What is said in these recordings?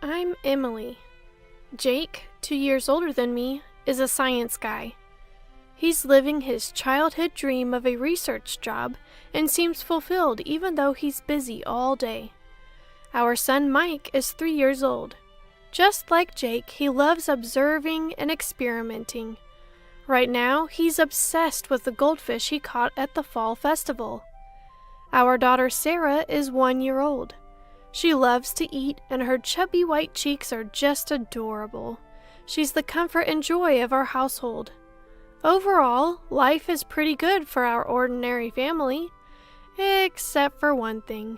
I'm Emily. Jake, 2 years older than me, is a science guy. He's living his childhood dream of a research job and seems fulfilled even though he's busy all day. Our son Mike is 3 years old. Just like Jake, he loves observing and experimenting. Right now, he's obsessed with the goldfish he caught at the fall festival. Our daughter Sarah is 1 year old. She loves to eat, and her chubby white cheeks are just adorable. She's the comfort and joy of our household. Overall, life is pretty good for our ordinary family, except for one thing.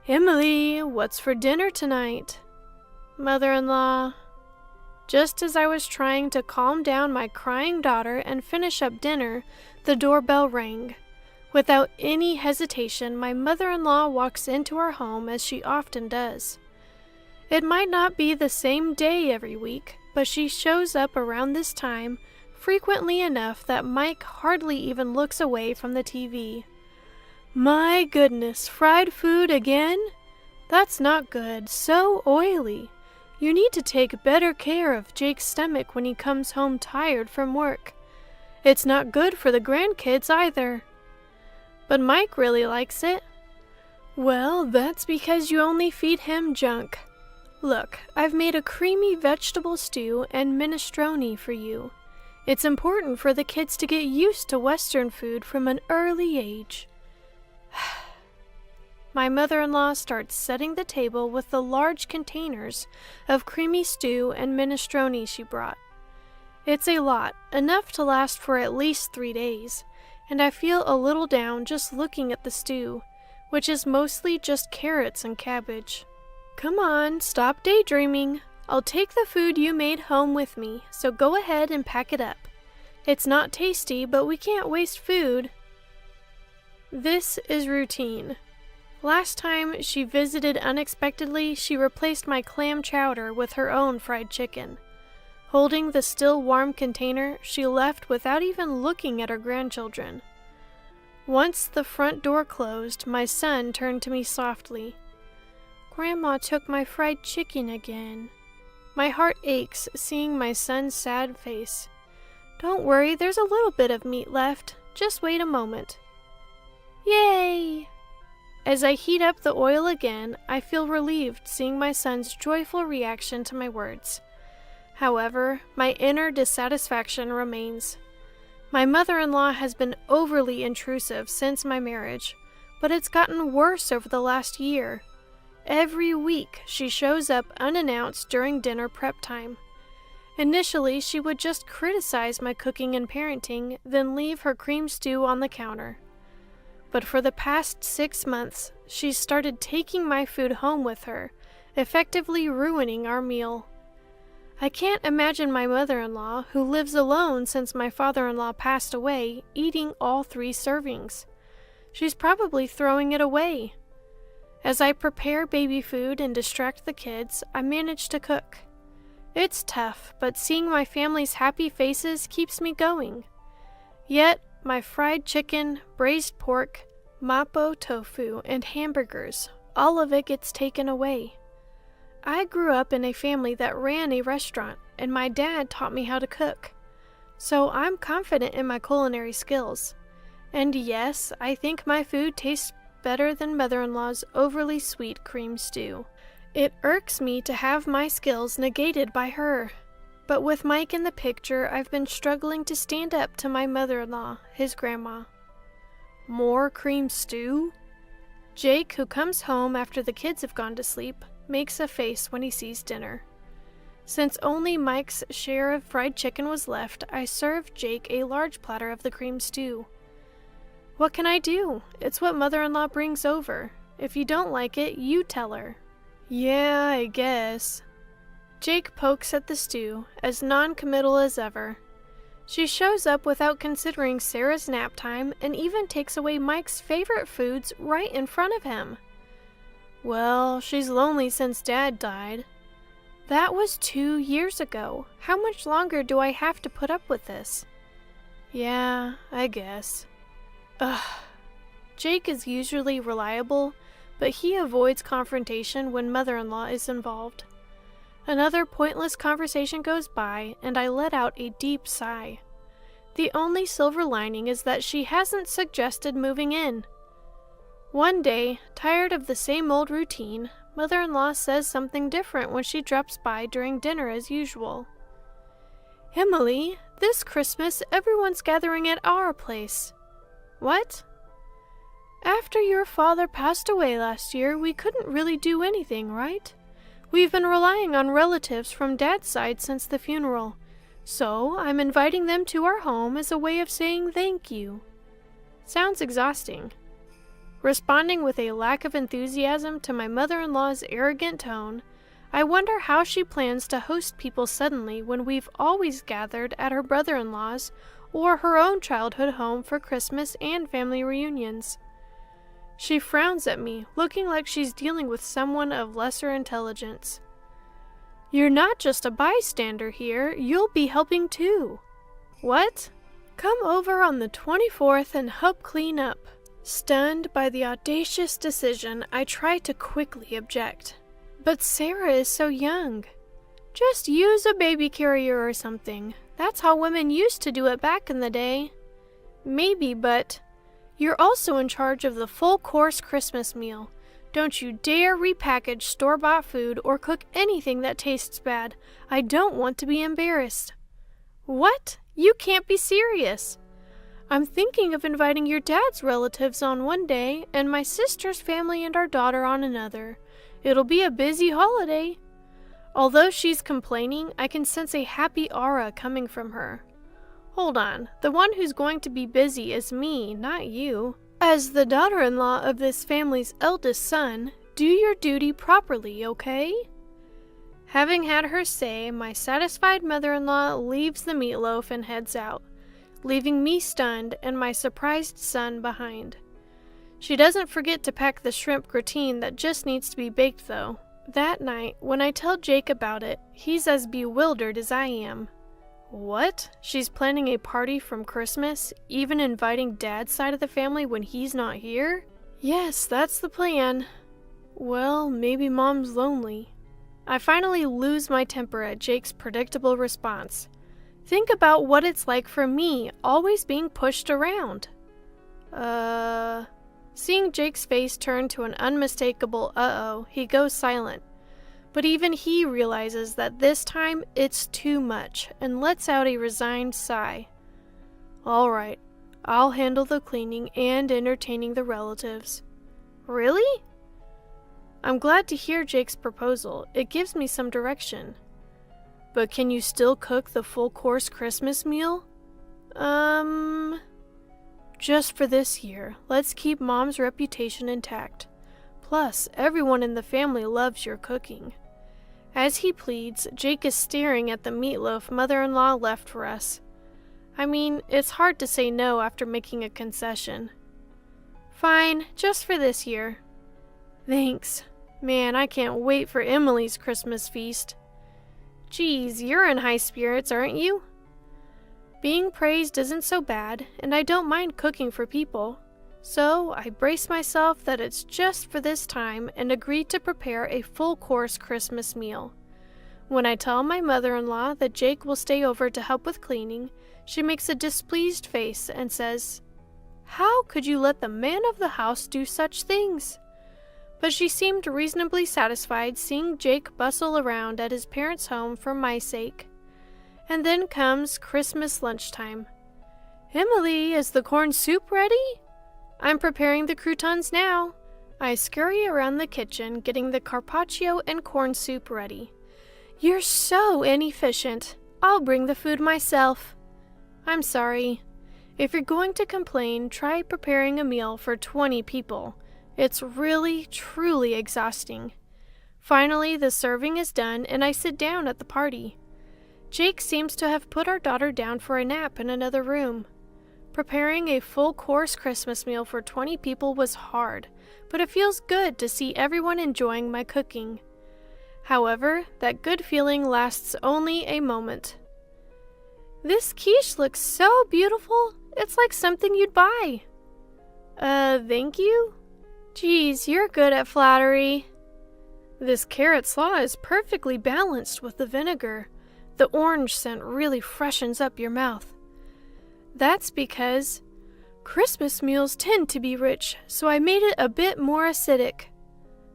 Emily, what's for dinner tonight? Mother-in-law. Just as I was trying to calm down my crying daughter and finish up dinner, the doorbell rang. Without any hesitation, my mother-in-law walks into our home as she often does. It might not be the same day every week, but she shows up around this time frequently enough that Mike hardly even looks away from the TV. My goodness, fried food again? That's not good, so oily. You need to take better care of Jake's stomach when he comes home tired from work. It's not good for the grandkids either. But Mike really likes it. Well, that's because you only feed him junk. Look, I've made a creamy vegetable stew and minestrone for you. It's important for the kids to get used to Western food from an early age. My mother-in-law starts setting the table with the large containers of creamy stew and minestrone she brought. It's a lot, enough to last for at least 3 days. And I feel a little down just looking at the stew, which is mostly just carrots and cabbage. Come on, stop daydreaming. I'll take the food you made home with me, so go ahead and pack it up. It's not tasty, but we can't waste food. This is routine. Last time she visited unexpectedly, she replaced my clam chowder with her own fried chicken. Holding the still warm container, she left without even looking at her grandchildren. Once the front door closed, my son turned to me softly. Grandma took my fried chicken again. My heart aches seeing my son's sad face. Don't worry, there's a little bit of meat left. Just wait a moment. Yay! As I heat up the oil again, I feel relieved seeing my son's joyful reaction to my words. However, my inner dissatisfaction remains. My mother-in-law has been overly intrusive since my marriage, but it's gotten worse over the last year. Every week, she shows up unannounced during dinner prep time. Initially, she would just criticize my cooking and parenting, then leave her cream stew on the counter. But for the past 6 months, she's started taking my food home with her, effectively ruining our meal. I can't imagine my mother-in-law, who lives alone since my father-in-law passed away, eating all 3 servings. She's probably throwing it away. As I prepare baby food and distract the kids, I manage to cook. It's tough, but seeing my family's happy faces keeps me going. Yet, my fried chicken, braised pork, mapo tofu, and hamburgers, all of it gets taken away. I grew up in a family that ran a restaurant, and my dad taught me how to cook. So I'm confident in my culinary skills. And yes, I think my food tastes better than mother-in-law's overly sweet cream stew. It irks me to have my skills negated by her. But with Mike in the picture, I've been struggling to stand up to my mother-in-law, his grandma. More cream stew? Jake, who comes home after the kids have gone to sleep, makes a face when he sees dinner. Since only Mike's share of fried chicken was left, I served Jake a large platter of the cream stew. What can I do? It's what mother-in-law brings over. If you don't like it, you tell her. Yeah, I guess. Jake pokes at the stew, as non-committal as ever. She shows up without considering Sarah's nap time and even takes away Mike's favorite foods right in front of him. Well, she's lonely since Dad died. That was 2 years ago. How much longer do I have to put up with this? Yeah, I guess. Ugh. Jake is usually reliable, but he avoids confrontation when mother-in-law is involved. Another pointless conversation goes by, and I let out a deep sigh. The only silver lining is that she hasn't suggested moving in. One day, tired of the same old routine, Mother-in-law says something different when she drops by during dinner as usual. "Emily, this Christmas everyone's gathering at our place." "What?" "After your father passed away last year, we couldn't really do anything, right? We've been relying on relatives from Dad's side since the funeral, so I'm inviting them to our home as a way of saying thank you." Sounds exhausting. Responding with a lack of enthusiasm to my mother-in-law's arrogant tone, I wonder how she plans to host people suddenly when we've always gathered at her brother-in-law's or her own childhood home for Christmas and family reunions. She frowns at me, looking like she's dealing with someone of lesser intelligence. "You're not just a bystander here, you'll be helping too." "What?" "Come over on the 24th and help clean up." Stunned by the audacious decision, I try to quickly object. "But Sarah is so young." "Just use a baby carrier or something. That's how women used to do it back in the day." "Maybe, but you're also in charge of the full-course Christmas meal. Don't you dare repackage store-bought food or cook anything that tastes bad. I don't want to be embarrassed." "What? You can't be serious." "I'm thinking of inviting your dad's relatives on one day and my sister's family and our daughter on another. It'll be a busy holiday." Although she's complaining, I can sense a happy aura coming from her. Hold on, the one who's going to be busy is me, not you. As the daughter-in-law of this family's eldest son, do your duty properly, okay? Having had her say, my satisfied mother-in-law leaves the meatloaf and heads out, leaving me stunned and my surprised son behind. She doesn't forget to pack the shrimp gratin that just needs to be baked though. That night, when I tell Jake about it, he's as bewildered as I am. What? She's planning a party from Christmas, even inviting Dad's side of the family when he's not here? Yes, that's the plan. Well, maybe Mom's lonely. I finally lose my temper at Jake's predictable response. Think about what it's like for me, always being pushed around. Seeing Jake's face turn to an unmistakable uh-oh, he goes silent. But even he realizes that this time it's too much and lets out a resigned sigh. All right, I'll handle the cleaning and entertaining the relatives. Really? I'm glad to hear Jake's proposal. It gives me some direction. But can you still cook the full-course Christmas meal? Just for this year, let's keep Mom's reputation intact. Plus, everyone in the family loves your cooking. As he pleads, Jake is staring at the meatloaf mother-in-law left for us. I mean, it's hard to say no after making a concession. Fine, just for this year. Thanks. Man, I can't wait for Emily's Christmas feast. Geez, you're in high spirits, aren't you? Being praised isn't so bad, and I don't mind cooking for people. So I brace myself that it's just for this time and agree to prepare a full-course Christmas meal. When I tell my mother-in-law that Jake will stay over to help with cleaning, she makes a displeased face and says, "How could you let the man of the house do such things?" But she seemed reasonably satisfied seeing Jake bustle around at his parents' home for my sake. And then comes Christmas lunchtime. "Emily, is the corn soup ready?" "I'm preparing the croutons now." I scurry around the kitchen, getting the carpaccio and corn soup ready. "You're so inefficient. I'll bring the food myself." "I'm sorry. If you're going to complain, try preparing a meal for 20 people. It's really, truly exhausting." Finally, the serving is done, and I sit down at the party. Jake seems to have put our daughter down for a nap in another room. Preparing a full-course Christmas meal for 20 people was hard, but it feels good to see everyone enjoying my cooking. However, that good feeling lasts only a moment. "This quiche looks so beautiful. It's like something you'd buy." Thank you? Geez, you're good at flattery." This carrot slaw is perfectly balanced with the vinegar. The orange scent really freshens up your mouth. That's because Christmas meals tend to be rich, so I made it a bit more acidic.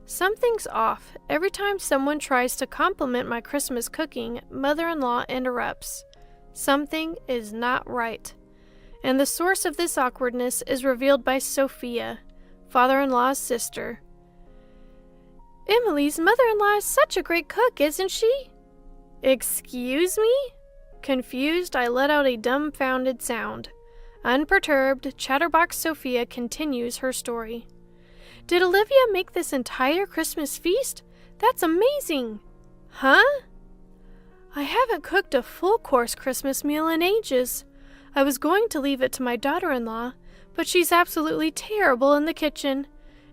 Something's off. Every time someone tries to compliment my Christmas cooking, mother-in-law interrupts. Something is not right. And the source of this awkwardness is revealed by Sophia, father-in-law's sister. Emily's mother-in-law is such a great cook, isn't she? Excuse me? Confused, I let out a dumbfounded sound. Unperturbed, Chatterbox Sophia continues her story. Did Olivia make this entire Christmas feast? That's amazing! Huh? I haven't cooked a full-course Christmas meal in ages. I was going to leave it to my daughter-in-law, but she's absolutely terrible in the kitchen,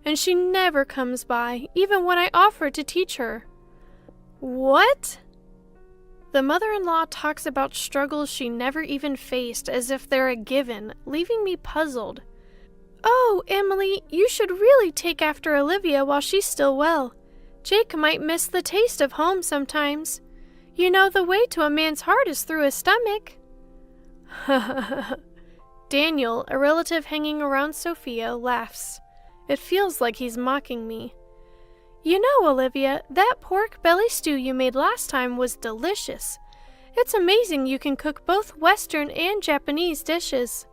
and she never comes by, even when I offer to teach her. What? The mother-in-law talks about struggles she never even faced as if they're a given, leaving me puzzled. Oh, Emily, you should really take after Olivia while she's still well. Jake might miss the taste of home sometimes. You know, the way to a man's heart is through his stomach. Daniel, a relative hanging around Sophia, laughs. It feels like he's mocking me. You know, Olivia, that pork belly stew you made last time was delicious. It's amazing you can cook both Western and Japanese dishes.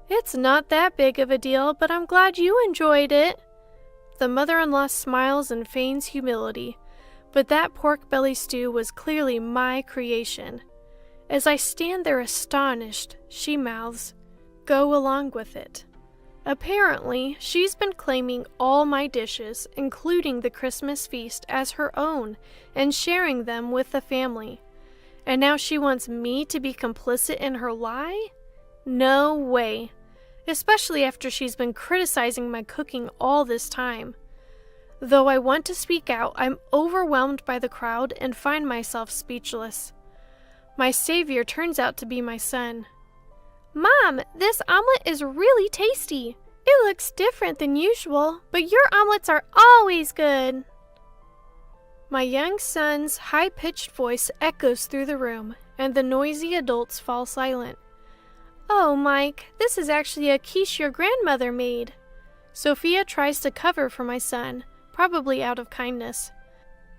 It's not that big of a deal, but I'm glad you enjoyed it. The mother-in-law smiles and feigns humility, but that pork belly stew was clearly my creation. As I stand there astonished, she mouths, "Go along with it." Apparently, she's been claiming all my dishes, including the Christmas feast, as her own and sharing them with the family. And now she wants me to be complicit in her lie? No way. Especially after she's been criticizing my cooking all this time. Though I want to speak out, I'm overwhelmed by the crowd and find myself speechless. My savior turns out to be my son. Mom, this omelet is really tasty. It looks different than usual, but your omelets are always good. My young son's high-pitched voice echoes through the room, and the noisy adults fall silent. Oh, Mike, this is actually a quiche your grandmother made. Sophia tries to cover for my son, probably out of kindness.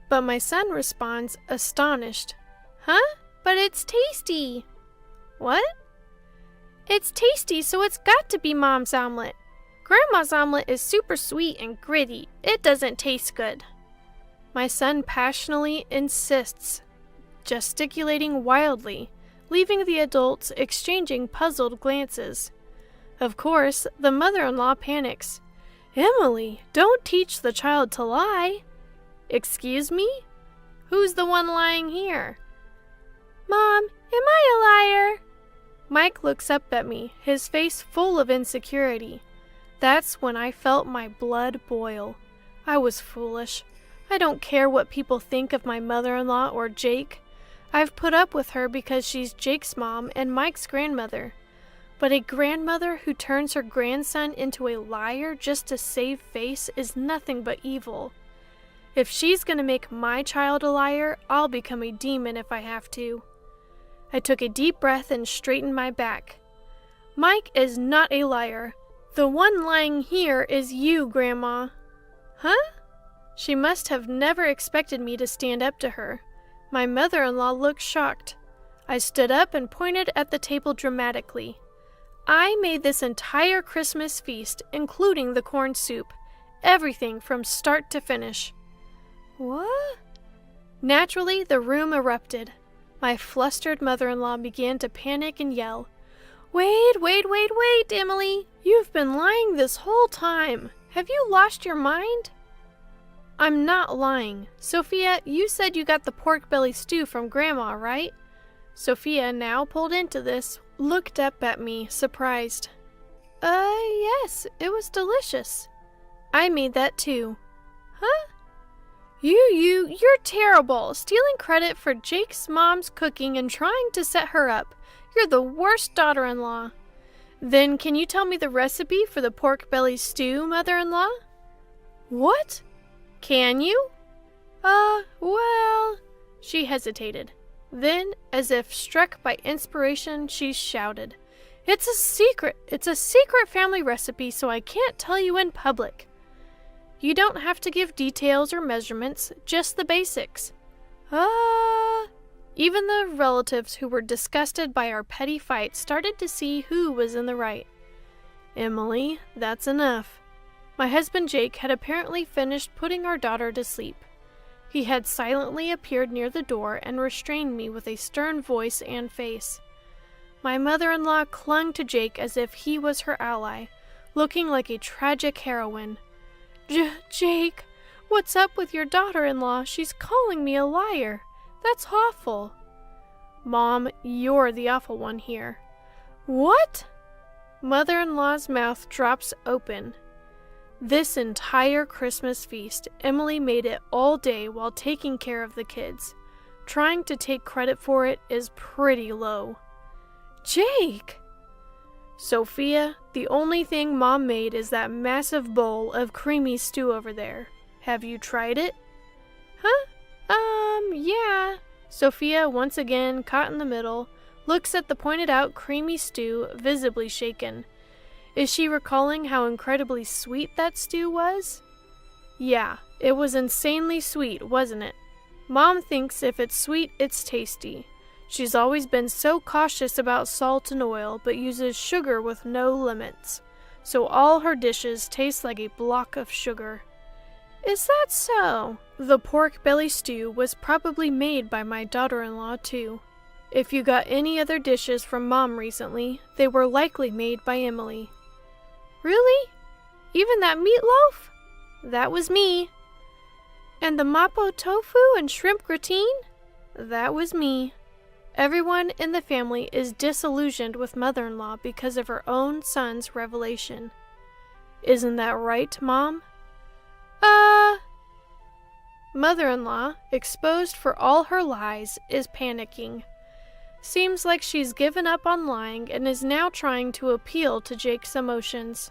But my son responds, astonished. Huh? But it's tasty. What? It's tasty, so it's got to be Mom's omelet. Grandma's omelet is super sweet and gritty. It doesn't taste good. My son passionately insists, gesticulating wildly, leaving the adults exchanging puzzled glances. Of course, the mother-in-law panics. Emily, don't teach the child to lie. Excuse me? Who's the one lying here? Mom, am I a liar? Mike looks up at me, his face full of insecurity. That's when I felt my blood boil. I was foolish. I don't care what people think of my mother-in-law or Jake. I've put up with her because she's Jake's mom and Mike's grandmother. But a grandmother who turns her grandson into a liar just to save face is nothing but evil. If she's going to make my child a liar, I'll become a demon if I have to. I took a deep breath and straightened my back. Mike is not a liar. The one lying here is you, Grandma. Huh? She must have never expected me to stand up to her. My mother-in-law looked shocked. I stood up and pointed at the table dramatically. I made this entire Christmas feast, including the corn soup. Everything from start to finish. What? Naturally, the room erupted. My flustered mother-in-law began to panic and yell. Wait, Emily. You've been lying this whole time. Have you lost your mind? I'm not lying. Sophia, you said you got the pork belly stew from Grandma, right? Sophia, now pulled into this, looked up at me, surprised. Yes, it was delicious. I made that too. Huh? You're terrible, stealing credit for Jake's mom's cooking and trying to set her up. You're the worst daughter-in-law. Then can you tell me the recipe for the pork belly stew, mother-in-law? What? Can you? She hesitated. Then, as if struck by inspiration, she shouted, "It's a secret! It's a secret family recipe, so I can't tell you in public." "You don't have to give details or measurements, just the basics." Even the relatives who were disgusted by our petty fight started to see who was in the right. "Emily, that's enough." My husband Jake had apparently finished putting our daughter to sleep. He had silently appeared near the door and restrained me with a stern voice and face. My mother-in-law clung to Jake as if he was her ally, looking like a tragic heroine. Jake, what's up with your daughter-in-law? She's calling me a liar. That's awful." "Mom, you're the awful one here." "What?" Mother-in-law's mouth drops open. This entire Christmas feast, Emily made it all day while taking care of the kids. Trying to take credit for it is pretty low. "Jake!" "Sophia, the only thing Mom made is that massive bowl of creamy stew over there. Have you tried it?" "Huh? Yeah." Sophia, once again caught in the middle, looks at the pointed out creamy stew, visibly shaken. Is she recalling how incredibly sweet that stew was? Yeah, it was insanely sweet, wasn't it? Mom thinks if it's sweet, it's tasty. She's always been so cautious about salt and oil, but uses sugar with no limits. So all her dishes taste like a block of sugar. Is that so? The pork belly stew was probably made by my daughter-in-law, too. If you got any other dishes from Mom recently, they were likely made by Emily. Really? Even that meatloaf? That was me. And the mapo tofu and shrimp gratin? That was me. Everyone in the family is disillusioned with mother-in-law because of her own son's revelation. Isn't that right, Mom? Mother-in-law, exposed for all her lies, is panicking. Seems like she's given up on lying and is now trying to appeal to Jake's emotions.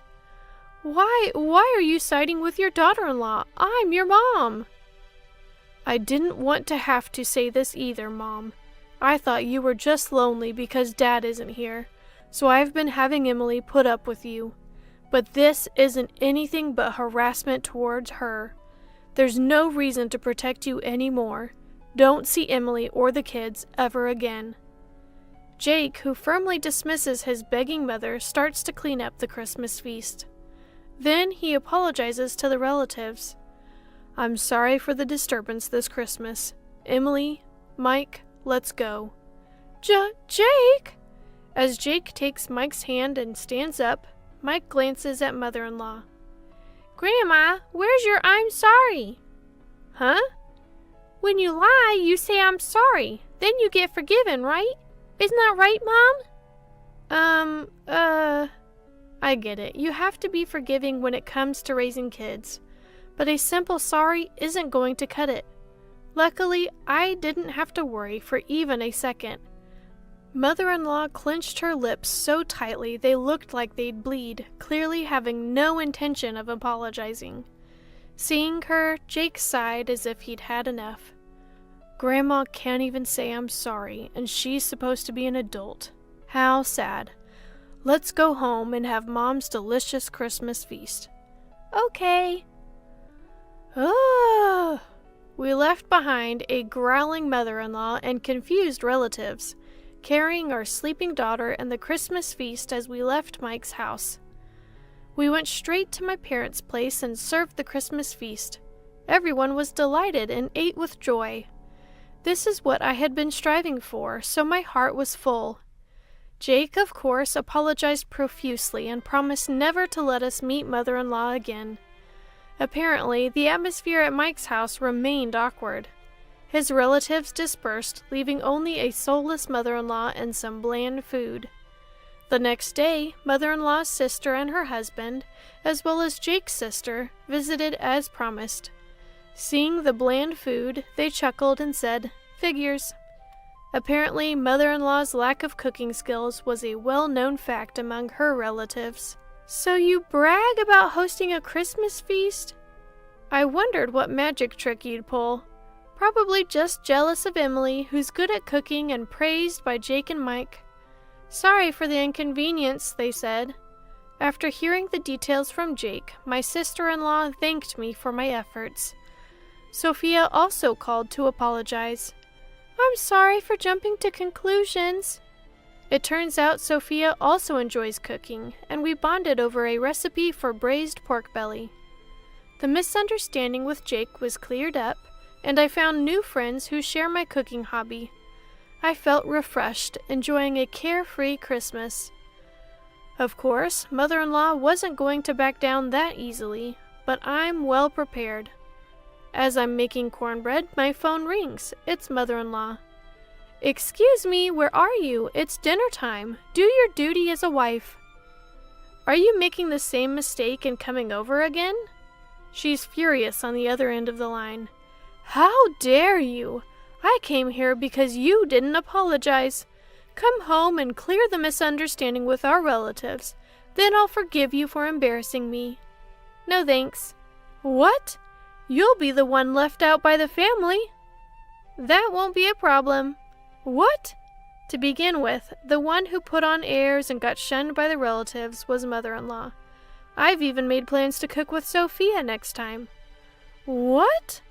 Why are you siding with your daughter-in-law? I'm your mom. I didn't want to have to say this either, Mom. I thought you were just lonely because Dad isn't here, so I've been having Emily put up with you. But this isn't anything but harassment towards her. There's no reason to protect you anymore. Don't see Emily or the kids ever again. Jake, who firmly dismisses his begging mother, starts to clean up the Christmas feast. Then he apologizes to the relatives. I'm sorry for the disturbance this Christmas. Emily, Mike, let's go. Jake! As Jake takes Mike's hand and stands up, Mike glances at mother-in-law. Grandma, where's your I'm sorry? Huh? When you lie, you say I'm sorry. Then you get forgiven, right? Isn't that right, Mom? I get it. You have to be forgiving when it comes to raising kids. But a simple sorry isn't going to cut it. Luckily, I didn't have to worry for even a second. Mother-in-law clenched her lips so tightly they looked like they'd bleed, clearly having no intention of apologizing. Seeing her, Jake sighed as if he'd had enough. Grandma can't even say I'm sorry, and she's supposed to be an adult. How sad. Let's go home and have Mom's delicious Christmas feast. Okay. We left behind a growling mother-in-law and confused relatives, carrying our sleeping daughter and the Christmas feast as we left Mike's house. We went straight to my parents' place and served the Christmas feast. Everyone was delighted and ate with joy. This is what I had been striving for, so my heart was full. Jake, of course, apologized profusely and promised never to let us meet mother-in-law again. Apparently, the atmosphere at Mike's house remained awkward. His relatives dispersed, leaving only a soulless mother-in-law and some bland food. The next day, mother-in-law's sister and her husband, as well as Jake's sister, visited as promised. Seeing the bland food, they chuckled and said, "Figures." Apparently, mother-in-law's lack of cooking skills was a well-known fact among her relatives. So you brag about hosting a Christmas feast? I wondered what magic trick you'd pull. Probably just jealous of Emily, who's good at cooking and praised by Jake and Mike. Sorry for the inconvenience, they said. After hearing the details from Jake, my sister-in-law thanked me for my efforts. Sophia also called to apologize. I'm sorry for jumping to conclusions. It turns out Sophia also enjoys cooking, and we bonded over a recipe for braised pork belly. The misunderstanding with Jake was cleared up, and I found new friends who share my cooking hobby. I felt refreshed, enjoying a carefree Christmas. Of course, mother-in-law wasn't going to back down that easily, but I'm well prepared. As I'm making cornbread, my phone rings. It's mother-in-law. Excuse me, where are you? It's dinner time. Do your duty as a wife. Are you making the same mistake and coming over again? She's furious on the other end of the line. How dare you? I came here because you didn't apologize. Come home and clear the misunderstanding with our relatives. Then I'll forgive you for embarrassing me. No thanks. What? You'll be the one left out by the family. That won't be a problem. What? To begin with, the one who put on airs and got shunned by the relatives was mother-in-law. I've even made plans to cook with Sophia next time. What?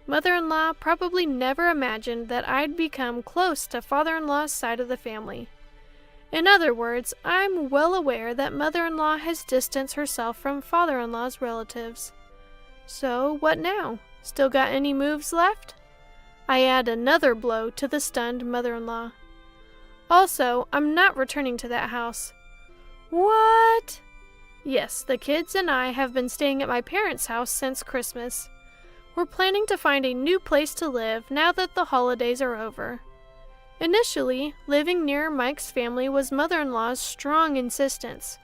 Mother-in-law probably never imagined that I'd become close to father-in-law's side of the family. In other words, I'm well aware that mother-in-law has distanced herself from father-in-law's relatives. So, what now? Still got any moves left? I add another blow to the stunned mother-in-law. Also, I'm not returning to that house. What? Yes, the kids and I have been staying at my parents' house since Christmas. We're planning to find a new place to live now that the holidays are over. Initially, living near Mike's family was mother-in-law's strong insistence,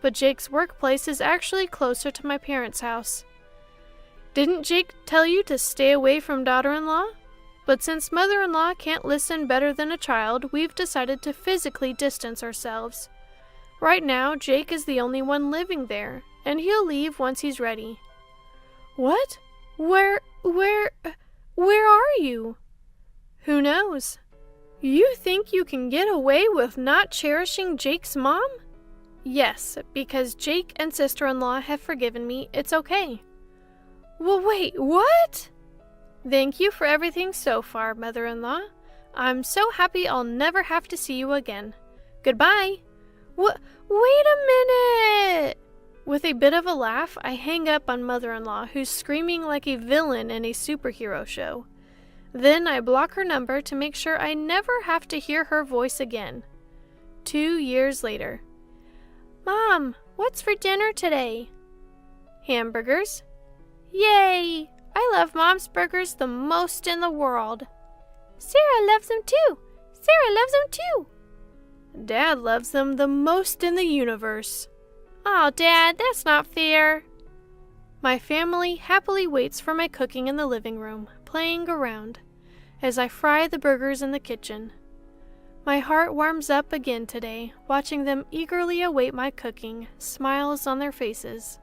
but Jake's workplace is actually closer to my parents' house. Didn't Jake tell you to stay away from daughter-in-law? But since mother-in-law can't listen better than a child, we've decided to physically distance ourselves. Right now, Jake is the only one living there, and he'll leave once he's ready. What? Where are you? Who knows? You think you can get away with not cherishing Jake's mom? Yes, because Jake and sister-in-law have forgiven me, it's okay. Well, wait, what? Thank you for everything so far, mother-in-law. I'm so happy I'll never have to see you again. Goodbye. Wait a minute! With a bit of a laugh, I hang up on mother-in-law, who's screaming like a villain in a superhero show. Then I block her number to make sure I never have to hear her voice again. 2 years later. Mom, what's for dinner today? Hamburgers. Yay! I love Mom's burgers the most in the world. Sarah loves them too. Sarah loves them too. Dad loves them the most in the universe. Oh, Dad, that's not fair. My family happily waits for my cooking in the living room, playing around, as I fry the burgers in the kitchen. My heart warms up again today, watching them eagerly await my cooking, smiles on their faces.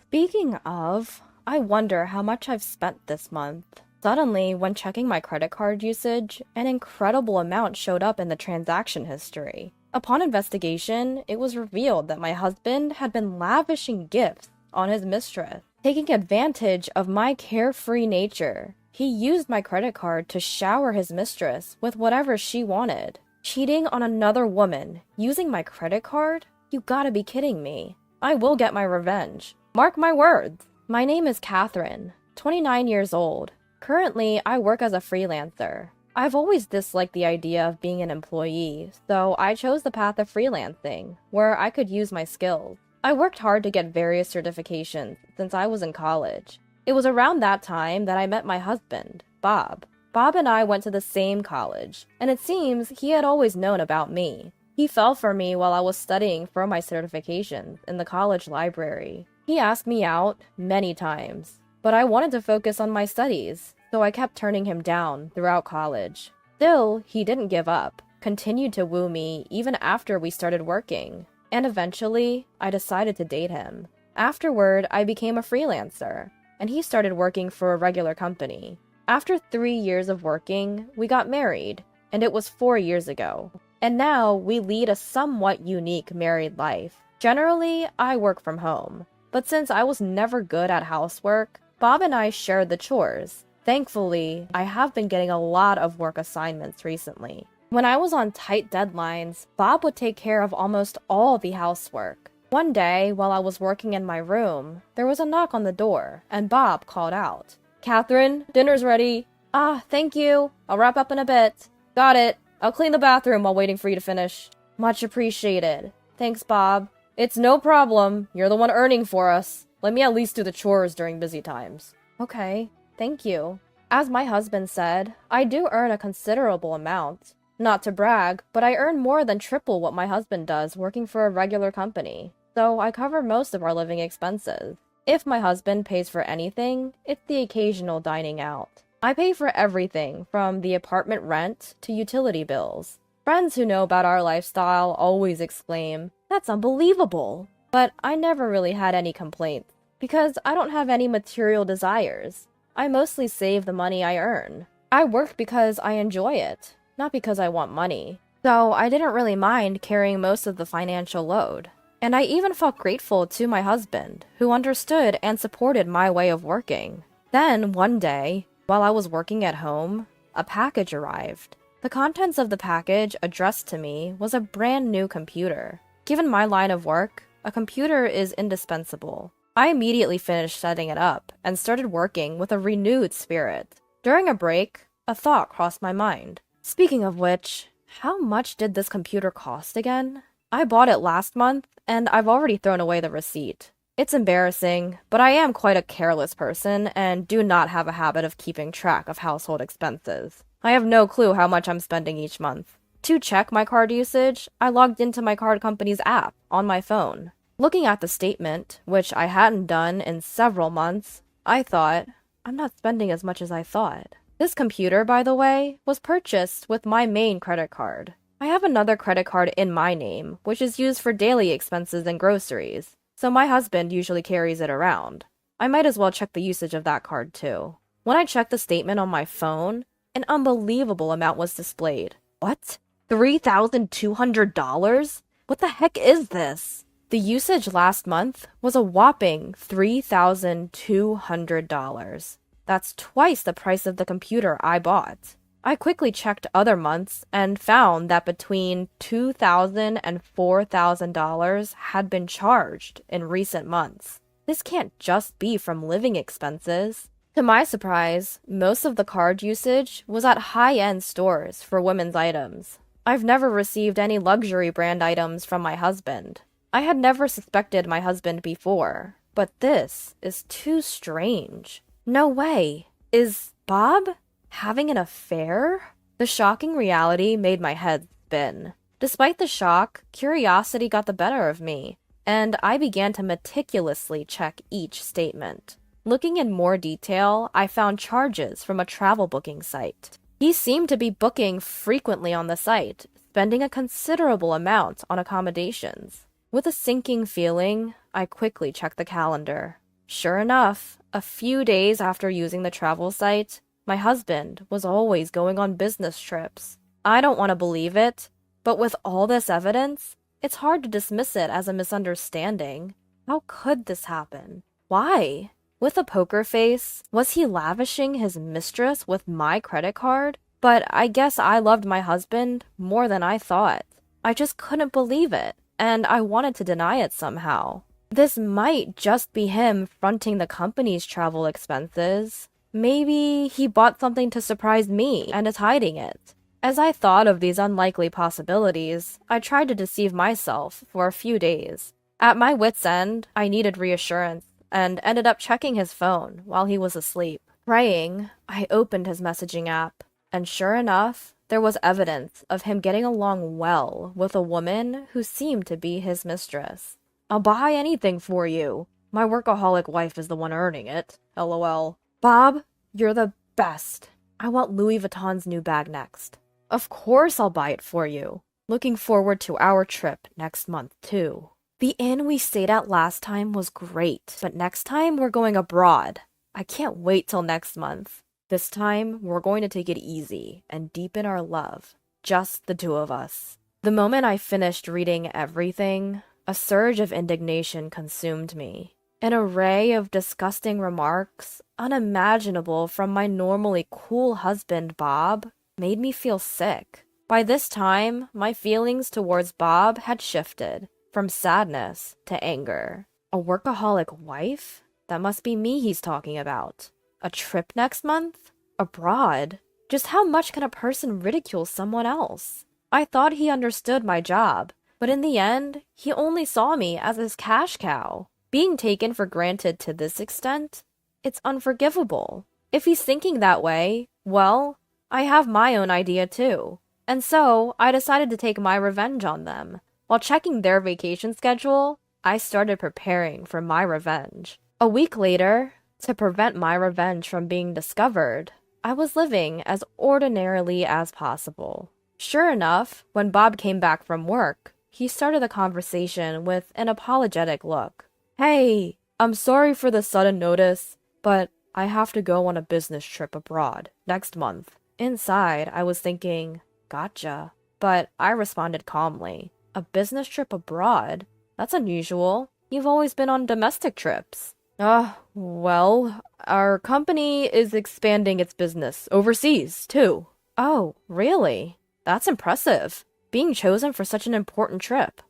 Speaking of, I wonder how much I've spent this month. Suddenly, when checking my credit card usage, an incredible amount showed up in the transaction history. Upon investigation, it was revealed that my husband had been lavishing gifts on his mistress. Taking advantage of my carefree nature, he used my credit card to shower his mistress with whatever she wanted. Cheating on another woman using my credit card? You gotta be kidding me. I will get my revenge. Mark my words. My name is Catherine, 29 years old. Currently, I work as a freelancer. I've always disliked the idea of being an employee, so I chose the path of freelancing, where I could use my skills. I worked hard to get various certifications since I was in college. It was around that time that I met my husband, Bob. Bob and I went to the same college, and it seems he had always known about me. He fell for me while I was studying for my certifications in the college library. He asked me out many times, but I wanted to focus on my studies, so I kept turning him down throughout college. Still, he didn't give up, continued to woo me even after we started working, and eventually, I decided to date him. Afterward, I became a freelancer, and he started working for a regular company. After 3 years of working, we got married, and it was 4 years ago. And now we lead a somewhat unique married life. Generally, I work from home, but since I was never good at housework, Bob and I shared the chores. Thankfully, I have been getting a lot of work assignments recently. When I was on tight deadlines, Bob would take care of almost all the housework. One day, while I was working in my room, there was a knock on the door, and Bob called out, "Catherine, dinner's ready." "Ah, thank you. I'll wrap up in a bit." "Got it. I'll clean the bathroom while waiting for you to finish." "Much appreciated." "Thanks, Bob." "It's no problem. You're the one earning for us. Let me at least do the chores during busy times." "Okay, thank you." As my husband said, I do earn a considerable amount. Not to brag, but I earn more than triple what my husband does working for a regular company, so I cover most of our living expenses. If my husband pays for anything, it's the occasional dining out. I pay for everything from the apartment rent to utility bills. Friends who know about our lifestyle always exclaim, "That's unbelievable!" But I never really had any complaints, because I don't have any material desires. I mostly save the money I earn. I work because I enjoy it, not because I want money. So I didn't really mind carrying most of the financial load. And I even felt grateful to my husband, who understood and supported my way of working. Then, one day, while I was working at home, a package arrived. The contents of the package addressed to me was a brand new computer. Given my line of work, a computer is indispensable. I immediately finished setting it up and started working with a renewed spirit. During a break, a thought crossed my mind. Speaking of which, how much did this computer cost again? I bought it last month, and I've already thrown away the receipt. It's embarrassing, but I am quite a careless person and do not have a habit of keeping track of household expenses. I have no clue how much I'm spending each month. To check my card usage, I logged into my card company's app on my phone. Looking at the statement, which I hadn't done in several months, I thought, I'm not spending as much as I thought. This computer, by the way, was purchased with my main credit card. I have another credit card in my name, which is used for daily expenses and groceries, so my husband usually carries it around. I might as well check the usage of that card too. When I checked the statement on my phone, an unbelievable amount was displayed. What? $3,200? What the heck is this? The usage last month was a whopping $3,200. That's twice the price of the computer I bought. I quickly checked other months and found that between $2,000 and $4,000 had been charged in recent months. This can't just be from living expenses. To my surprise, most of the card usage was at high-end stores for women's items. I've never received any luxury brand items from my husband. I had never suspected my husband before, but this is too strange. No way. Is Bob having an affair? The shocking reality made my head spin. Despite the shock, curiosity got the better of me, and I began to meticulously check each statement. Looking in more detail, I found charges from a travel booking site. He seemed to be booking frequently on the site, spending a considerable amount on accommodations. With a sinking feeling, I quickly checked the calendar. Sure enough, a few days after using the travel site, my husband was always going on business trips. I don't want to believe it, but with all this evidence, it's hard to dismiss it as a misunderstanding. How could this happen? Why? With a poker face, was he lavishing his mistress with my credit card? But I guess I loved my husband more than I thought. I just couldn't believe it, and I wanted to deny it somehow. This might just be him fronting the company's travel expenses. Maybe he bought something to surprise me and is hiding it. As I thought of these unlikely possibilities, I tried to deceive myself for a few days. At my wit's end, I needed reassurance and ended up checking his phone while he was asleep. Praying, I opened his messaging app, and sure enough, there was evidence of him getting along well with a woman who seemed to be his mistress. "I'll buy anything for you. My workaholic wife is the one earning it. LOL. Bob, you're the best. I want Louis Vuitton's new bag next. Of course I'll buy it for you. Looking forward to our trip next month, too." The inn we stayed at last time was great, but next time we're going abroad. I can't wait till next month. This time, we're going to take it easy and deepen our love. Just the two of us. The moment I finished reading everything, a surge of indignation consumed me. An array of disgusting remarks, unimaginable from my normally cool husband, Bob, made me feel sick. By this time, my feelings towards Bob had shifted from sadness to anger. A workaholic wife? That must be me he's talking about. A trip next month? Abroad? Just how much can a person ridicule someone else? I thought he understood my job, but in the end, he only saw me as his cash cow. Being taken for granted to this extent? It's unforgivable. If he's thinking that way, well, I have my own idea too. And so, I decided to take my revenge on them. While checking their vacation schedule, I started preparing for my revenge. A week later, to prevent my revenge from being discovered, I was living as ordinarily as possible. Sure enough, when Bob came back from work, he started the conversation with an apologetic look. Hey, I'm sorry for the sudden notice, but I have to go on a business trip abroad next month. Inside, I was thinking, gotcha. But I responded calmly. A business trip abroad? That's unusual. You've always been on domestic trips. Well, our company is expanding its business overseas, too. Oh, really? That's impressive. Being chosen for such an important trip.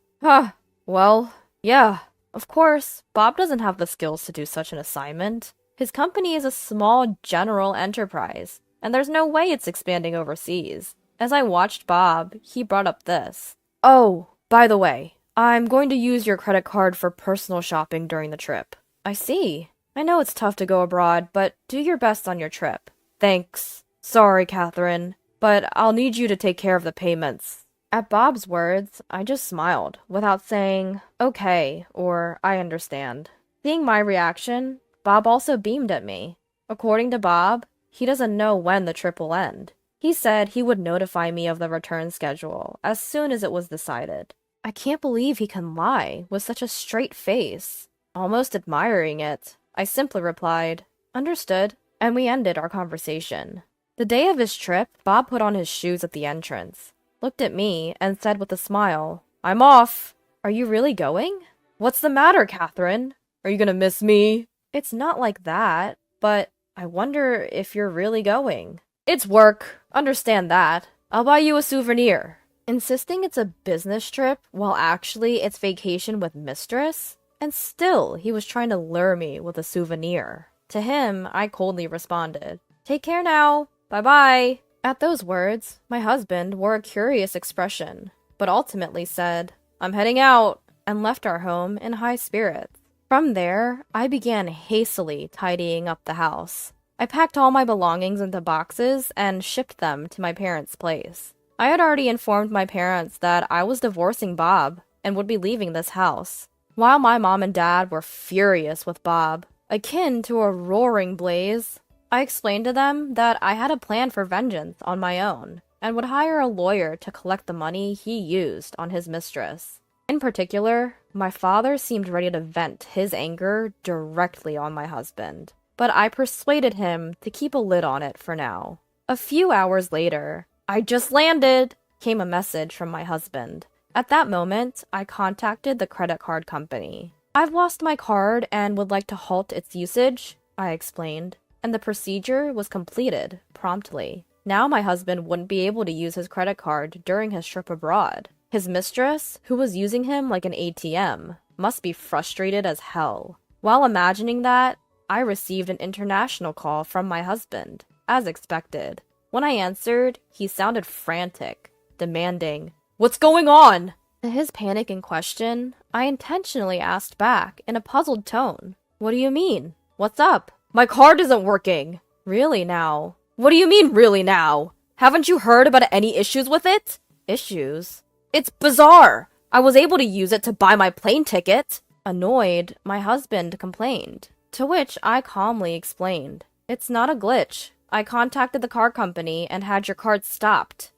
Well, yeah. Of course, Bob doesn't have the skills to do such an assignment. His company is a small general enterprise, and there's no way it's expanding overseas. As I watched Bob, he brought up this. Oh, by the way, I'm going to use your credit card for personal shopping during the trip. I see. I know it's tough to go abroad, but do your best on your trip. Thanks. Sorry, Catherine, but I'll need you to take care of the payments. At Bob's words, I just smiled, without saying, okay, or I understand. Seeing my reaction, Bob also beamed at me. According to Bob, he doesn't know when the trip will end. He said he would notify me of the return schedule as soon as it was decided. I can't believe he can lie with such a straight face. Almost admiring it, I simply replied, understood, and we ended our conversation. The day of his trip, Bob put on his shoes at the entrance, looked at me, and said with a smile, I'm off. Are you really going? What's the matter, Catherine? Are you gonna miss me? It's not like that, but I wonder if you're really going. It's work. Understand that. I'll buy you a souvenir. Insisting it's a business trip while actually it's vacation with mistress? And still, he was trying to lure me with a souvenir. To him, I coldly responded, Take care now. Bye-bye. At those words, my husband wore a curious expression, but ultimately said, I'm heading out, and left our home in high spirits. From there, I began hastily tidying up the house. I packed all my belongings into boxes and shipped them to my parents' place. I had already informed my parents that I was divorcing Bob and would be leaving this house. While my mom and dad were furious with Bob, akin to a roaring blaze, I explained to them that I had a plan for vengeance on my own and would hire a lawyer to collect the money he used on his mistress. In particular, my father seemed ready to vent his anger directly on my husband, but I persuaded him to keep a lid on it for now. A few hours later, I just landed, came a message from my husband. At that moment, I contacted the credit card company. I've lost my card and would like to halt its usage, I explained, and the procedure was completed promptly. Now my husband wouldn't be able to use his credit card during his trip abroad. His mistress, who was using him like an ATM, must be frustrated as hell. While imagining that, I received an international call from my husband, as expected. When I answered, he sounded frantic, demanding, What's going on? To his panic in question, I intentionally asked back in a puzzled tone, What do you mean? What's up? My card isn't working. Really now? What do you mean, really now? Haven't you heard about any issues with it? Issues? It's bizarre. I was able to use it to buy my plane ticket. Annoyed, my husband complained, to which I calmly explained, It's not a glitch. I contacted the car company and had your card stopped.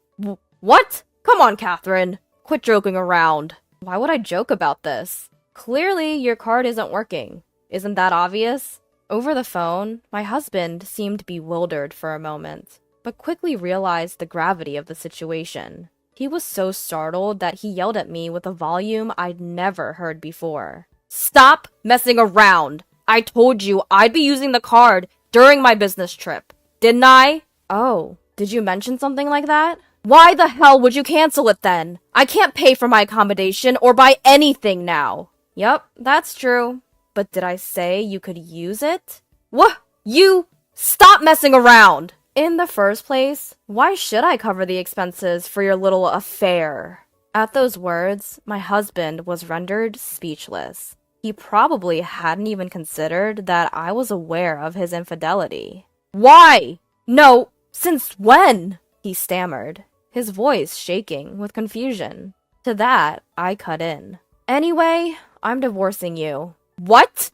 What? Come on, Catherine. Quit joking around. Why would I joke about this? Clearly, your card isn't working. Isn't that obvious? Over the phone, my husband seemed bewildered for a moment, but quickly realized the gravity of the situation. He was so startled that he yelled at me with a volume I'd never heard before. Stop messing around! I told you I'd be using the card during my business trip, didn't I? Oh, did you mention something like that? Why the hell would you cancel it then? I can't pay for my accommodation or buy anything now. Yep, that's true. But did I say you could use it? What? You? Stop messing around! In the first place, why should I cover the expenses for your little affair? At those words, my husband was rendered speechless. He probably hadn't even considered that I was aware of his infidelity. Why? No, since when? He stammered, his voice shaking with confusion. To that, I cut in. Anyway, I'm divorcing you. What?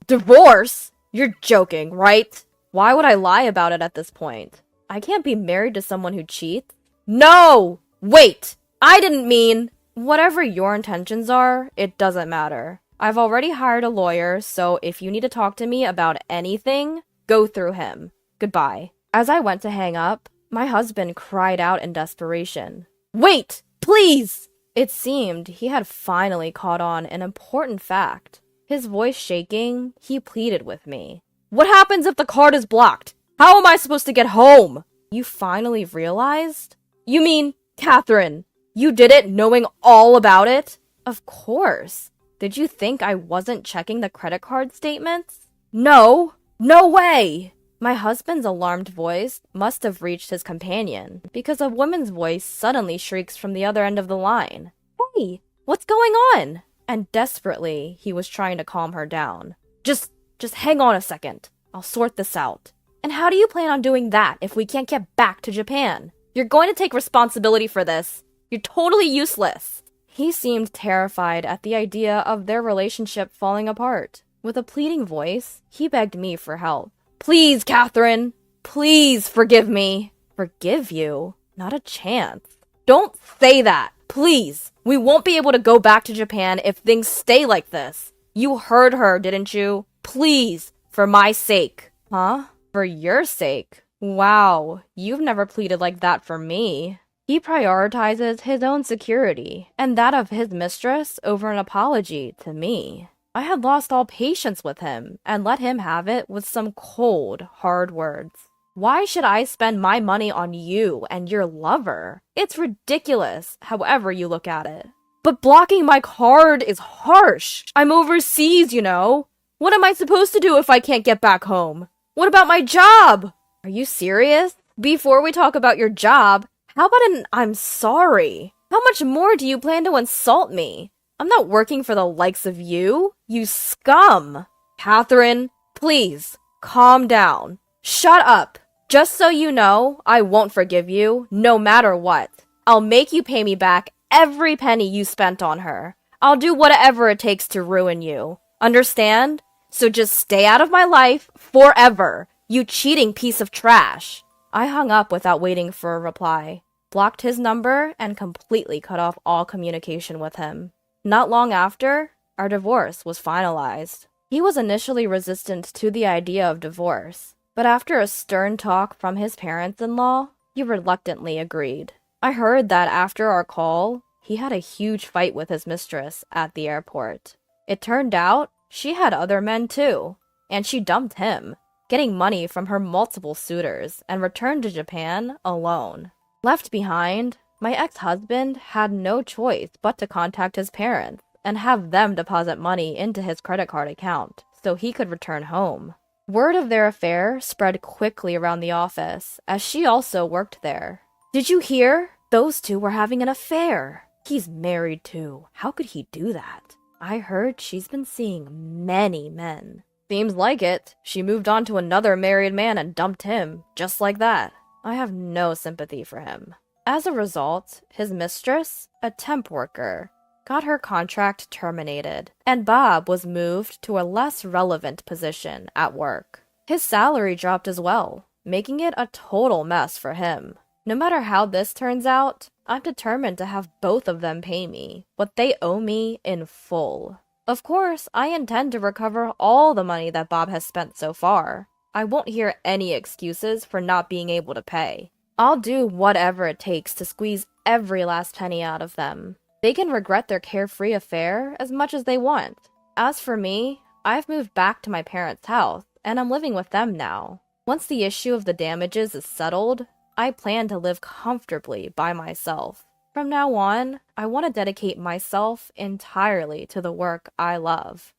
Divorce? You're joking, right? Why would I lie about it at this point? I can't be married to someone who cheats. No! Wait! I didn't mean... Whatever your intentions are, it doesn't matter. I've already hired a lawyer, so if you need to talk to me about anything, go through him. Goodbye. As I went to hang up, my husband cried out in desperation. Wait! Please! It seemed he had finally caught on an important fact. His voice shaking, he pleaded with me. What happens if the card is blocked? How am I supposed to get home? You finally realized? You mean, Catherine, you did it knowing all about it? Of course. Did you think I wasn't checking the credit card statements? No. No way! My husband's alarmed voice must have reached his companion, because a woman's voice suddenly shrieks from the other end of the line. Hey, what's going on? And desperately, he was trying to calm her down. Just hang on a second. I'll sort this out. And how do you plan on doing that if we can't get back to Japan? You're going to take responsibility for this. You're totally useless. He seemed terrified at the idea of their relationship falling apart. With a pleading voice, he begged me for help. Please, Catherine! Please forgive me! Forgive you? Not a chance. Don't say that! Please! We won't be able to go back to Japan if things stay like this. You heard her, didn't you? Please, for my sake. Huh? For your sake? Wow, you've never pleaded like that for me. He prioritizes his own security and that of his mistress over an apology to me. I had lost all patience with him and let him have it with some cold, hard words. Why should I spend my money on you and your lover? It's ridiculous, however you look at it. But blocking my card is harsh. I'm overseas, you know. What am I supposed to do if I can't get back home? What about my job? Are you serious? Before we talk about your job, how about an I'm sorry? How much more do you plan to insult me? I'm not working for the likes of you, you scum. Catherine, please, calm down. Shut up. Just so you know, I won't forgive you, no matter what. I'll make you pay me back every penny you spent on her. I'll do whatever it takes to ruin you. Understand? So just stay out of my life forever, you cheating piece of trash. I hung up without waiting for a reply, blocked his number, and completely cut off all communication with him. Not long after, our divorce was finalized. He was initially resistant to the idea of divorce, but after a stern talk from his parents-in-law, he reluctantly agreed. I heard that after our call, he had a huge fight with his mistress at the airport. It turned out she had other men too, and she dumped him, getting money from her multiple suitors, and returned to Japan alone. Left behind, my ex-husband had no choice but to contact his parents and have them deposit money into his credit card account so he could return home. Word of their affair spread quickly around the office, as she also worked there. Did you hear? Those two were having an affair. He's married too. How could he do that? I heard she's been seeing many men. Seems like it. She moved on to another married man and dumped him, just like that. I have no sympathy for him. As a result, his mistress, a temp worker, got her contract terminated, and Bob was moved to a less relevant position at work. His salary dropped as well, making it a total mess for him. No matter how this turns out, I'm determined to have both of them pay me what they owe me in full. Of course, I intend to recover all the money that Bob has spent so far. I won't hear any excuses for not being able to pay. I'll do whatever it takes to squeeze every last penny out of them. They can regret their carefree affair as much as they want. As for me, I've moved back to my parents' house, and I'm living with them now. Once the issue of the damages is settled, I plan to live comfortably by myself. From now on, I want to dedicate myself entirely to the work I love.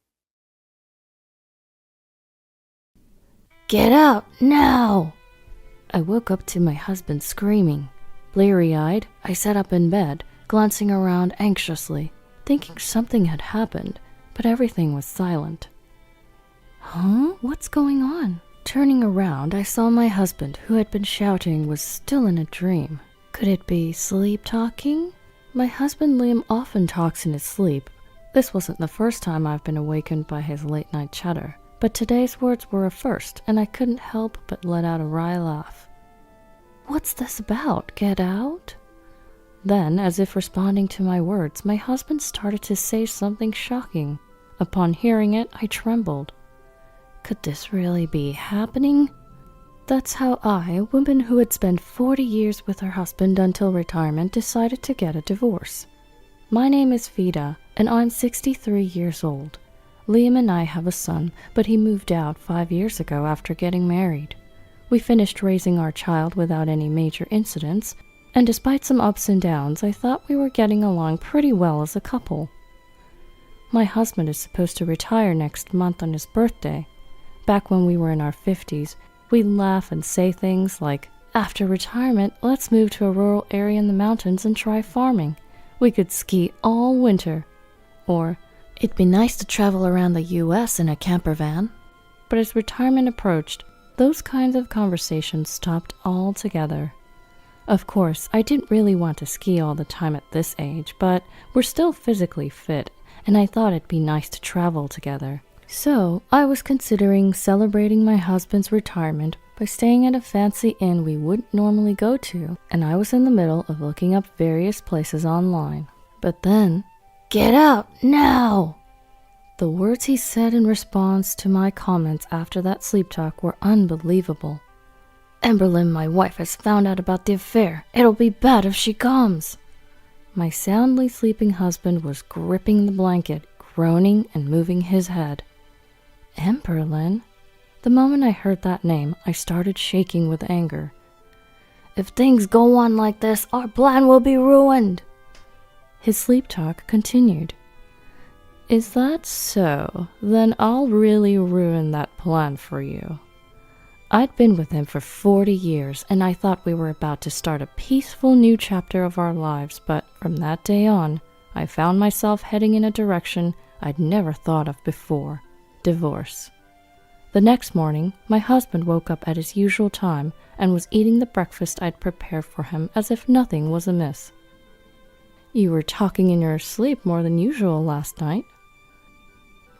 Get out, now! I woke up to my husband screaming. Bleary-eyed, I sat up in bed, glancing around anxiously, thinking something had happened, but everything was silent. Huh? What's going on? Turning around, I saw my husband, who had been shouting, was still in a dream. Could it be sleep talking? My husband Liam often talks in his sleep. This wasn't the first time I've been awakened by his late-night chatter, but today's words were a first, and I couldn't help but let out a wry laugh. What's this about? Get out? Then, as if responding to my words, my husband started to say something shocking. Upon hearing it, I trembled. Could this really be happening? That's how I, a woman who had spent 40 years with her husband until retirement, decided to get a divorce. My name is Vida, and I'm 63 years old. Liam and I have a son, but he moved out 5 years ago after getting married. We finished raising our child without any major incidents, and despite some ups and downs, I thought we were getting along pretty well as a couple. My husband is supposed to retire next month on his birthday. Back when we were in our 50s, we'd laugh and say things like, after retirement, let's move to a rural area in the mountains and try farming. We could ski all winter. Or, it'd be nice to travel around the US in a camper van. But as retirement approached, those kinds of conversations stopped altogether. Of course, I didn't really want to ski all the time at this age, but we're still physically fit, and I thought it'd be nice to travel together. So, I was considering celebrating my husband's retirement by staying at a fancy inn we wouldn't normally go to, and I was in the middle of looking up various places online. But then, get out, now! The words he said in response to my comments after that sleep talk were unbelievable. Emberlyn, my wife, has found out about the affair. It'll be bad if she comes. My soundly sleeping husband was gripping the blanket, groaning and moving his head. Emberlyn? The moment I heard that name, I started shaking with anger. If things go on like this, our plan will be ruined. His sleep talk continued. Is that so? Then I'll really ruin that plan for you. I'd been with him for 40 years, and I thought we were about to start a peaceful new chapter of our lives, but from that day on, I found myself heading in a direction I'd never thought of before: divorce. The next morning, my husband woke up at his usual time and was eating the breakfast I'd prepared for him as if nothing was amiss. You were talking in your sleep more than usual last night.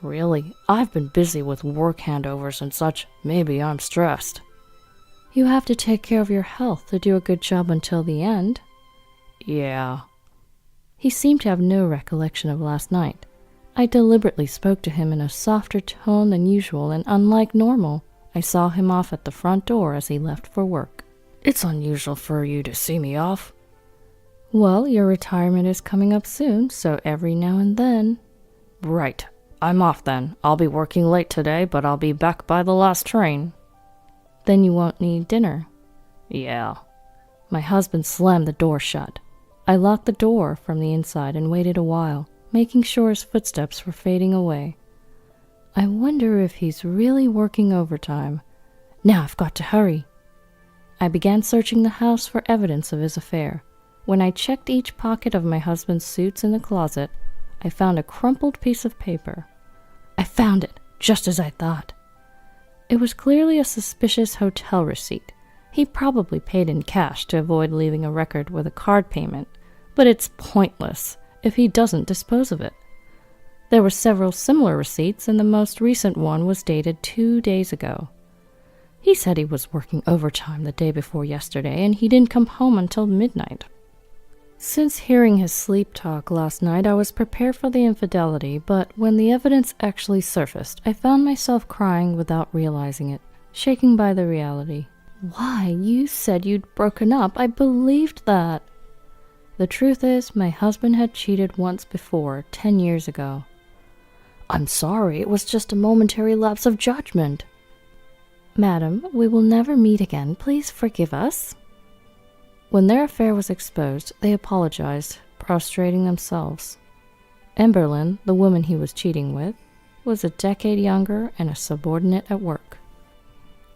Really, I've been busy with work handovers and such. Maybe I'm stressed. You have to take care of your health to do a good job until the end. Yeah. He seemed to have no recollection of last night. I deliberately spoke to him in a softer tone than usual, and unlike normal, I saw him off at the front door as he left for work. It's unusual for you to see me off. Well, your retirement is coming up soon, so every now and then. Right. I'm off then. I'll be working late today, but I'll be back by the last train. Then you won't need dinner. Yeah. My husband slammed the door shut. I locked the door from the inside and waited a while, making sure his footsteps were fading away. I wonder if he's really working overtime. Now I've got to hurry. I began searching the house for evidence of his affair. When I checked each pocket of my husband's suits in the closet, I found a crumpled piece of paper. I found it, just as I thought. It was clearly a suspicious hotel receipt. He probably paid in cash to avoid leaving a record with a card payment, but it's pointless if he doesn't dispose of it. There were several similar receipts, and the most recent one was dated 2 days ago. He said he was working overtime the day before yesterday, and he didn't come home until midnight. Since hearing his sleep talk last night, I was prepared for the infidelity, but when the evidence actually surfaced, I found myself crying without realizing it, shaken by the reality. Why, you said you'd broken up. I believed that. The truth is, my husband had cheated once before, 10 years ago. I'm sorry, it was just a momentary lapse of judgment. Madam, we will never meet again. Please forgive us. When their affair was exposed, they apologized, prostrating themselves. Emberlyn, the woman he was cheating with, was a decade younger and a subordinate at work.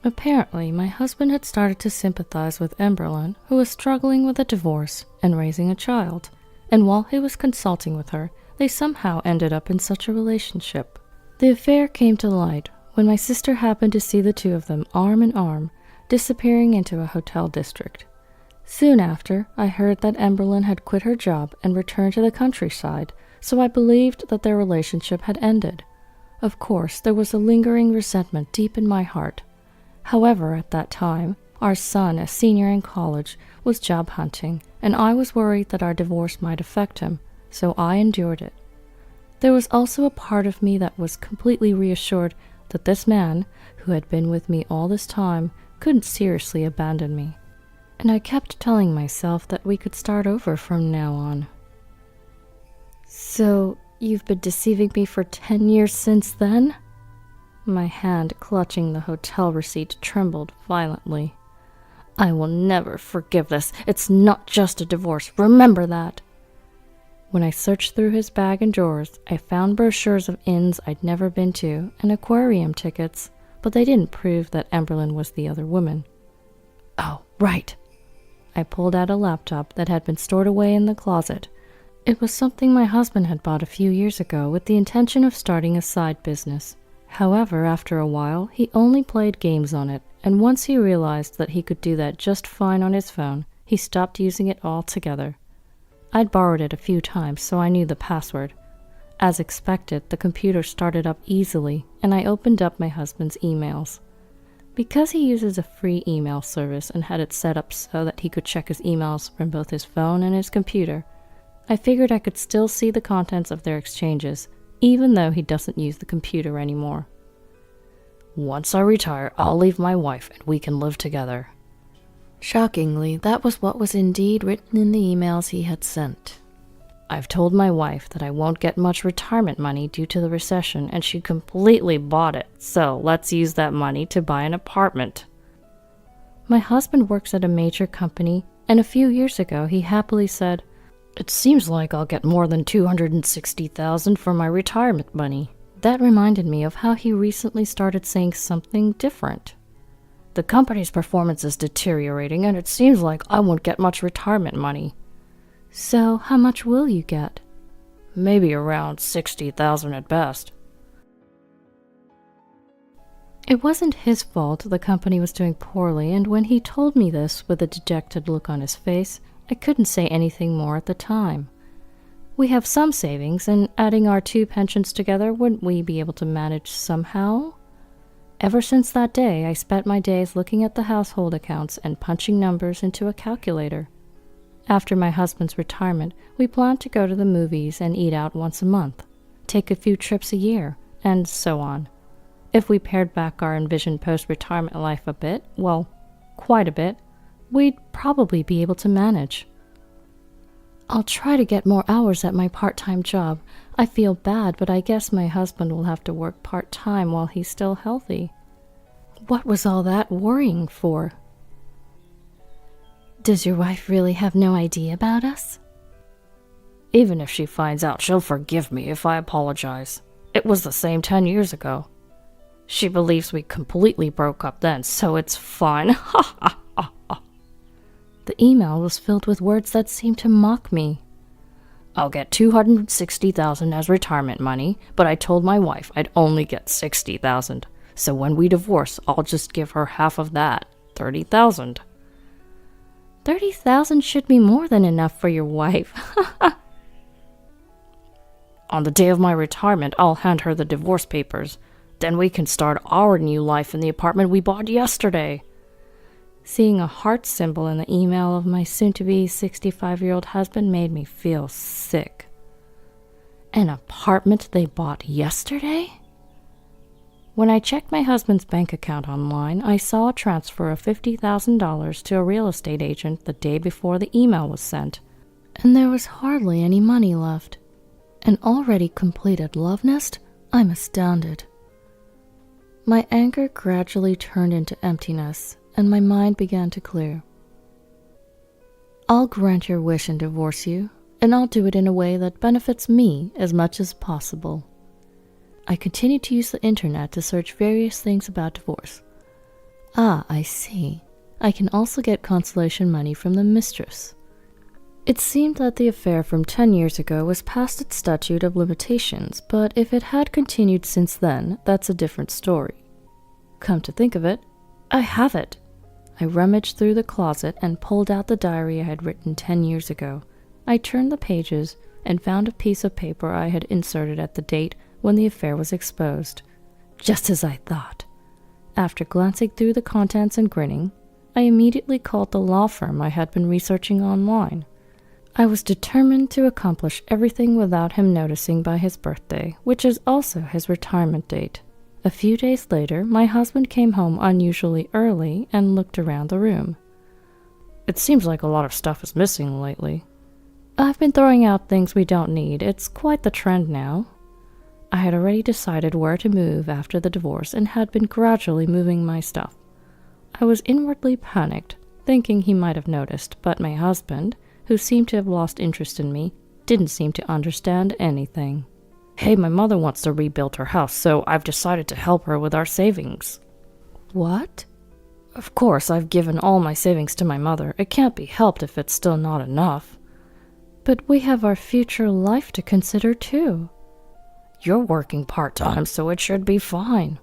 Apparently, my husband had started to sympathize with Emberlyn, who was struggling with a divorce and raising a child, and while he was consulting with her, they somehow ended up in such a relationship. The affair came to light when my sister happened to see the two of them arm in arm, disappearing into a hotel district. Soon after, I heard that Emberlyn had quit her job and returned to the countryside, so I believed that their relationship had ended. Of course, there was a lingering resentment deep in my heart. However, at that time, our son, a senior in college, was job hunting, and I was worried that our divorce might affect him, so I endured it. There was also a part of me that was completely reassured that this man, who had been with me all this time, couldn't seriously abandon me. And I kept telling myself that we could start over from now on. So, you've been deceiving me for 10 years since then? My hand clutching the hotel receipt trembled violently. I will never forgive this. It's not just a divorce. Remember that. When I searched through his bag and drawers, I found brochures of inns I'd never been to and aquarium tickets, but they didn't prove that Emberlyn was the other woman. Oh, right. I pulled out a laptop that had been stored away in the closet. It was something my husband had bought a few years ago with the intention of starting a side business. However, after a while, he only played games on it, and once he realized that he could do that just fine on his phone, he stopped using it altogether. I'd borrowed it a few times, so I knew the password. As expected, the computer started up easily, and I opened up my husband's emails. Because he uses a free email service and had it set up so that he could check his emails from both his phone and his computer, I figured I could still see the contents of their exchanges, even though he doesn't use the computer anymore. Once I retire, I'll leave my wife and we can live together. Shockingly, that was what was indeed written in the emails he had sent. I've told my wife that I won't get much retirement money due to the recession, and she completely bought it, so let's use that money to buy an apartment. My husband works at a major company, and a few years ago he happily said, "It seems like I'll get more than $260,000 for my retirement money." That reminded me of how he recently started saying something different. The company's performance is deteriorating, and it seems like I won't get much retirement money. So, how much will you get? Maybe around $60,000 at best. It wasn't his fault the company was doing poorly, and when he told me this with a dejected look on his face, I couldn't say anything more at the time. We have some savings, and adding our 2 pensions together, wouldn't we be able to manage somehow? Ever since that day, I spent my days looking at the household accounts and punching numbers into a calculator. After my husband's retirement, we planned to go to the movies and eat out once a month, take a few trips a year, and so on. If we pared back our envisioned post-retirement life a bit, well, quite a bit, we'd probably be able to manage. I'll try to get more hours at my part-time job. I feel bad, but I guess my husband will have to work part-time while he's still healthy. What was all that worrying for? Does your wife really have no idea about us? Even if she finds out, she'll forgive me if I apologize. It was the same 10 years ago. She believes we completely broke up then, so it's fine. Ha ha ha ha. The email was filled with words that seemed to mock me. I'll get $260,000 as retirement money, but I told my wife I'd only get $60,000. So when we divorce, I'll just give her half of that, $30,000. $30,000 should be more than enough for your wife. On the day of my retirement, I'll hand her the divorce papers. Then we can start our new life in the apartment we bought yesterday. Seeing a heart symbol in the email of my soon-to-be 65-year-old husband made me feel sick. An apartment they bought yesterday? When I checked my husband's bank account online, I saw a transfer of $50,000 to a real estate agent the day before the email was sent, and there was hardly any money left. An already completed love nest? I'm astounded. My anger gradually turned into emptiness, and my mind began to clear. I'll grant your wish and divorce you, and I'll do it in a way that benefits me as much as possible. I continued to use the internet to search various things about divorce. Ah, I see. I can also get consolation money from the mistress. It seemed that the affair from 10 years ago was past its statute of limitations, but if it had continued since then, that's a different story. Come to think of it, I have it. I rummaged through the closet and pulled out the diary I had written 10 years ago. I turned the pages and found a piece of paper I had inserted at the date when the affair was exposed. Just as I thought. After glancing through the contents and grinning, I immediately called the law firm I had been researching online. I was determined to accomplish everything without him noticing by his birthday, which is also his retirement date. A few days later, my husband came home unusually early and looked around the room. It seems like a lot of stuff is missing lately. I've been throwing out things we don't need. It's quite the trend now. I had already decided where to move after the divorce and had been gradually moving my stuff. I was inwardly panicked, thinking he might have noticed, but my husband, who seemed to have lost interest in me, didn't seem to understand anything. Hey, my mother wants to rebuild her house, so I've decided to help her with our savings. What? Of course, I've given all my savings to my mother. It can't be helped if it's still not enough. But we have our future life to consider too. You're working part-time, so it should be fine.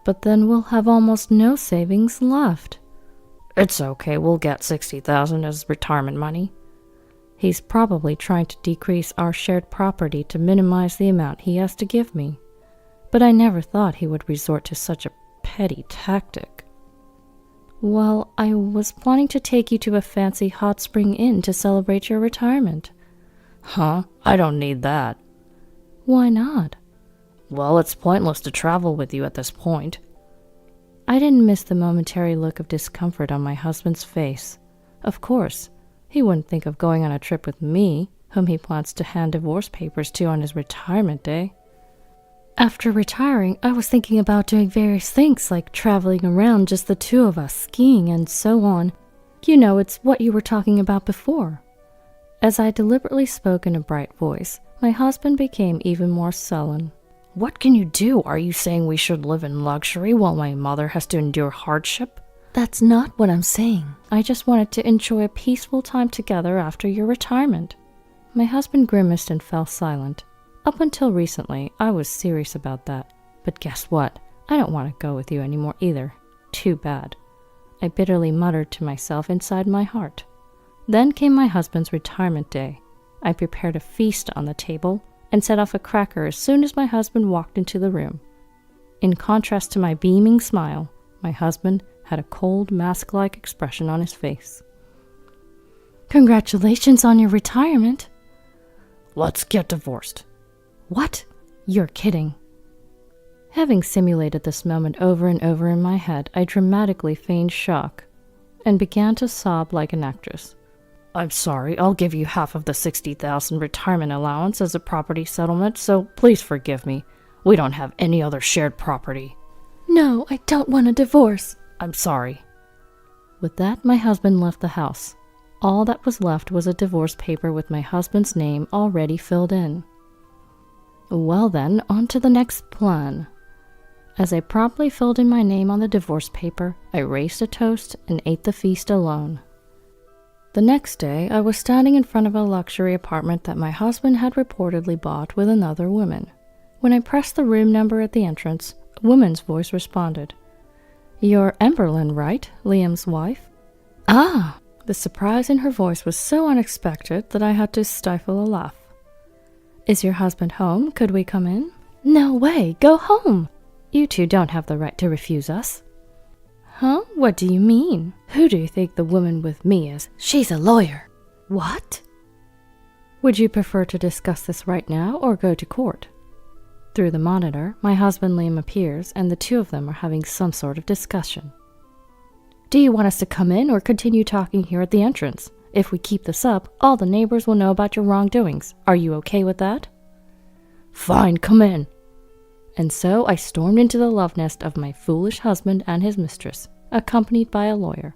But then we'll have almost no savings left. It's okay, we'll get $60,000 as retirement money. He's probably trying to decrease our shared property to minimize the amount he has to give me. But I never thought he would resort to such a petty tactic. Well, I was planning to take you to a fancy hot spring inn to celebrate your retirement. Huh? I don't need that. Why not? Well, it's pointless to travel with you at this point. I didn't miss the momentary look of discomfort on my husband's face. Of course, he wouldn't think of going on a trip with me, whom he plans to hand divorce papers to on his retirement day. After retiring, I was thinking about doing various things like traveling around just the two of us, skiing and so on. You know, it's what you were talking about before. As I deliberately spoke in a bright voice, my husband became even more sullen. What can you do? Are you saying we should live in luxury while my mother has to endure hardship? That's not what I'm saying. I just wanted to enjoy a peaceful time together after your retirement. My husband grimaced and fell silent. Up until recently, I was serious about that. But guess what? I don't want to go with you anymore either. Too bad. I bitterly muttered to myself inside my heart. Then came my husband's retirement day. I prepared a feast on the table and set off a cracker as soon as my husband walked into the room. In contrast to my beaming smile, my husband had a cold, mask-like expression on his face. Congratulations on your retirement. Let's get divorced. What? You're kidding. Having simulated this moment over and over in my head, I dramatically feigned shock and began to sob like an actress. I'm sorry, I'll give you half of the $60,000 retirement allowance as a property settlement, so please forgive me. We don't have any other shared property. No, I don't want a divorce. I'm sorry. With that, my husband left the house. All that was left was a divorce paper with my husband's name already filled in. Well then, on to the next plan. As I promptly filled in my name on the divorce paper, I raised a toast and ate the feast alone. The next day, I was standing in front of a luxury apartment that my husband had reportedly bought with another woman. When I pressed the room number at the entrance, a woman's voice responded. You're Emberlyn, right? Liam's wife? Ah! The surprise in her voice was so unexpected that I had to stifle a laugh. Is your husband home? Could we come in? No way! Go home! You two don't have the right to refuse us. Huh? What do you mean? Who do you think the woman with me is? She's a lawyer. What? Would you prefer to discuss this right now or go to court? Through the monitor, my husband Liam appears, and the two of them are having some sort of discussion. Do you want us to come in or continue talking here at the entrance? If we keep this up, all the neighbors will know about your wrongdoings. Are you okay with that? Fine, come in. And so I stormed into the love nest of my foolish husband and his mistress, accompanied by a lawyer.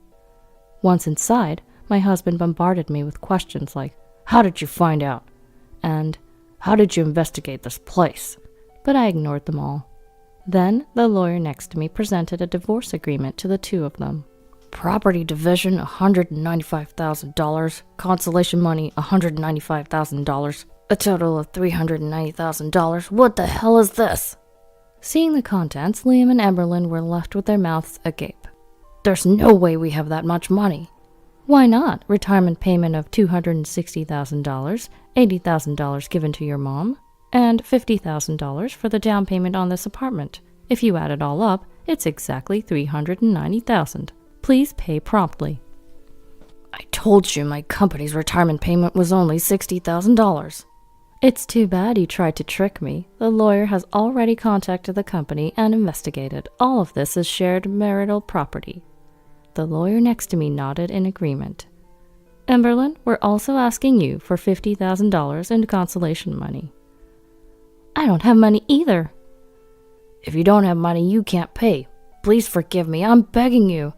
Once inside, my husband bombarded me with questions like, how did you find out? And how did you investigate this place? But I ignored them all. Then the lawyer next to me presented a divorce agreement to the two of them. Property division, $195,000. Consolation money, $195,000. A total of $390,000. What the hell is this? Seeing the contents, Liam and Emberlyn were left with their mouths agape. There's no way we have that much money. Why not? Retirement payment of $260,000, $80,000 given to your mom, and $50,000 for the down payment on this apartment. If you add it all up, it's exactly $390,000. Please pay promptly. I told you my company's retirement payment was only $60,000. It's too bad you tried to trick me. The lawyer has already contacted the company and investigated. All of this is shared marital property. The lawyer next to me nodded in agreement. Emberlyn, we're also asking you for $50,000 in consolation money. I don't have money either. If you don't have money, you can't pay. Please forgive me, I'm begging you.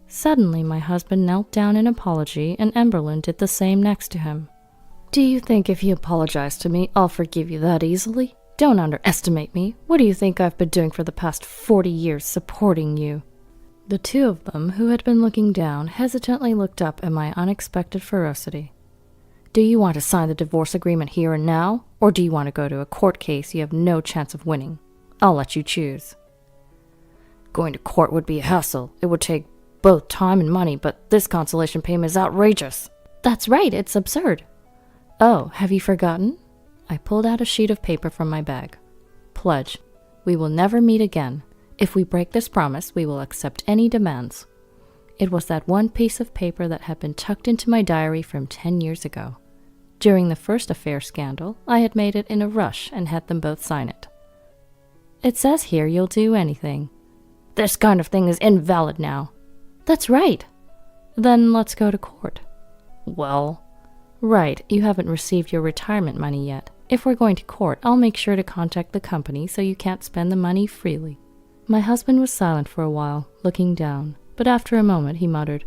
Suddenly, my husband knelt down in apology, and Emberlyn did the same next to him. Do you think if you apologize to me, I'll forgive you that easily? Don't underestimate me. What do you think I've been doing for the past 40 years supporting you? The two of them, who had been looking down, hesitantly looked up at my unexpected ferocity. Do you want to sign the divorce agreement here and now, or do you want to go to a court case you have no chance of winning? I'll let you choose. Going to court would be a hassle. It would take both time and money, but this consolation payment is outrageous. That's right, it's absurd. Oh, have you forgotten? I pulled out a sheet of paper from my bag. Pledge. We will never meet again. If we break this promise, we will accept any demands. It was that one piece of paper that had been tucked into my diary from 10 years ago. During the first affair scandal, I had made it in a rush and had them both sign it. It says here you'll do anything. This kind of thing is invalid now. That's right. Then let's go to court. Well, right, you haven't received your retirement money yet. If we're going to court, I'll make sure to contact the company so you can't spend the money freely. My husband was silent for a while, looking down, but after a moment he muttered,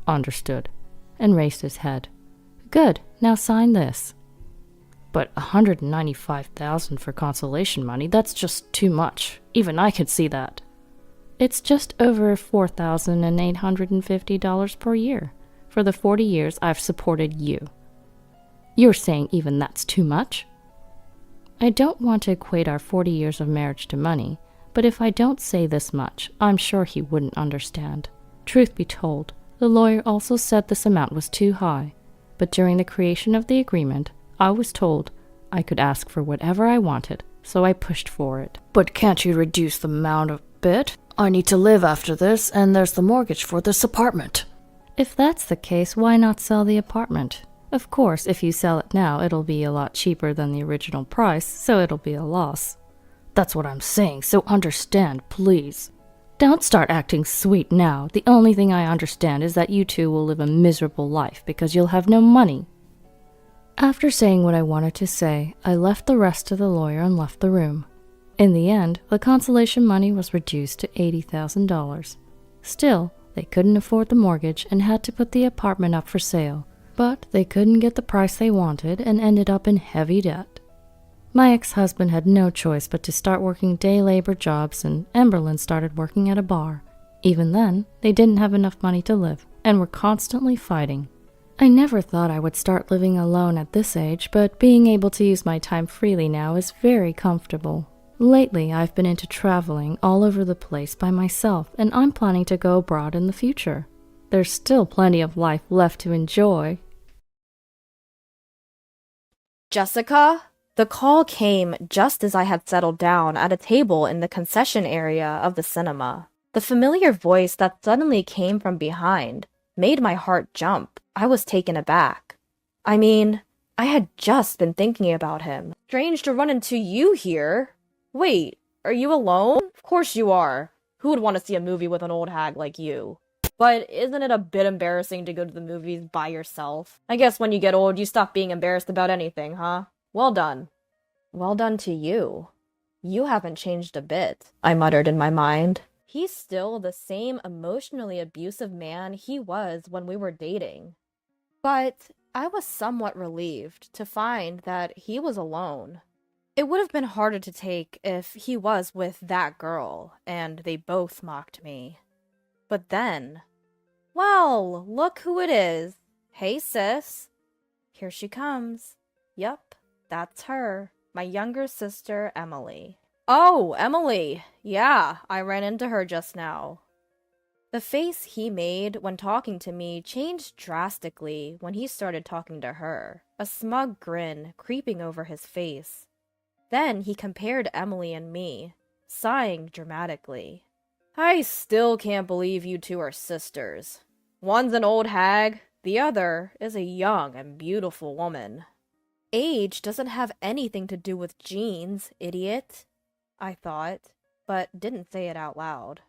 Understood, and raised his head. Good, now sign this. But $195,000 for consolation money, that's just too much. Even I could see that. It's just over $4,850 per year for the 40 years I've supported you. You're saying even that's too much? I don't want to equate our 40 years of marriage to money, but if I don't say this much, I'm sure he wouldn't understand. Truth be told, the lawyer also said this amount was too high, but during the creation of the agreement, I was told I could ask for whatever I wanted, so I pushed for it. But can't you reduce the amount a bit? I need to live after this, and there's the mortgage for this apartment. If that's the case, why not sell the apartment? Of course, if you sell it now, it'll be a lot cheaper than the original price, so it'll be a loss. That's what I'm saying, so understand, please. Don't start acting sweet now. The only thing I understand is that you two will live a miserable life because you'll have no money. After saying what I wanted to say, I left the rest to the lawyer and left the room. In the end, the consolation money was reduced to $80,000. Still, they couldn't afford the mortgage and had to put the apartment up for sale, but they couldn't get the price they wanted and ended up in heavy debt. My ex-husband had no choice but to start working day labor jobs, and Emberlyn started working at a bar. Even then, they didn't have enough money to live and were constantly fighting. I never thought I would start living alone at this age, but being able to use my time freely now is very comfortable. Lately, I've been into traveling all over the place by myself, and I'm planning to go abroad in the future. There's still plenty of life left to enjoy. Jessica? The call came just as I had settled down at a table in the concession area of the cinema. The familiar voice that suddenly came from behind made my heart jump. I was taken aback. I mean, I had just been thinking about him. Strange to run into you here. Wait, are you alone? Of course you are. Who would want to see a movie with an old hag like you? But isn't it a bit embarrassing to go to the movies by yourself? I guess when you get old, you stop being embarrassed about anything, huh? Well done. Well done to you. You haven't changed a bit, I muttered in my mind. He's still the same emotionally abusive man he was when we were dating. But I was somewhat relieved to find that he was alone. It would have been harder to take if he was with that girl, and they both mocked me. But then, well, look who it is. Hey, sis. Here she comes. Yup, that's her, my younger sister, Emily. Oh, Emily. Yeah, I ran into her just now. The face he made when talking to me changed drastically when he started talking to her, a smug grin creeping over his face. Then he compared Emily and me, sighing dramatically. I still can't believe you two are sisters. One's an old hag, the other is a young and beautiful woman. Age doesn't have anything to do with genes, idiot, I thought, but didn't say it out loud.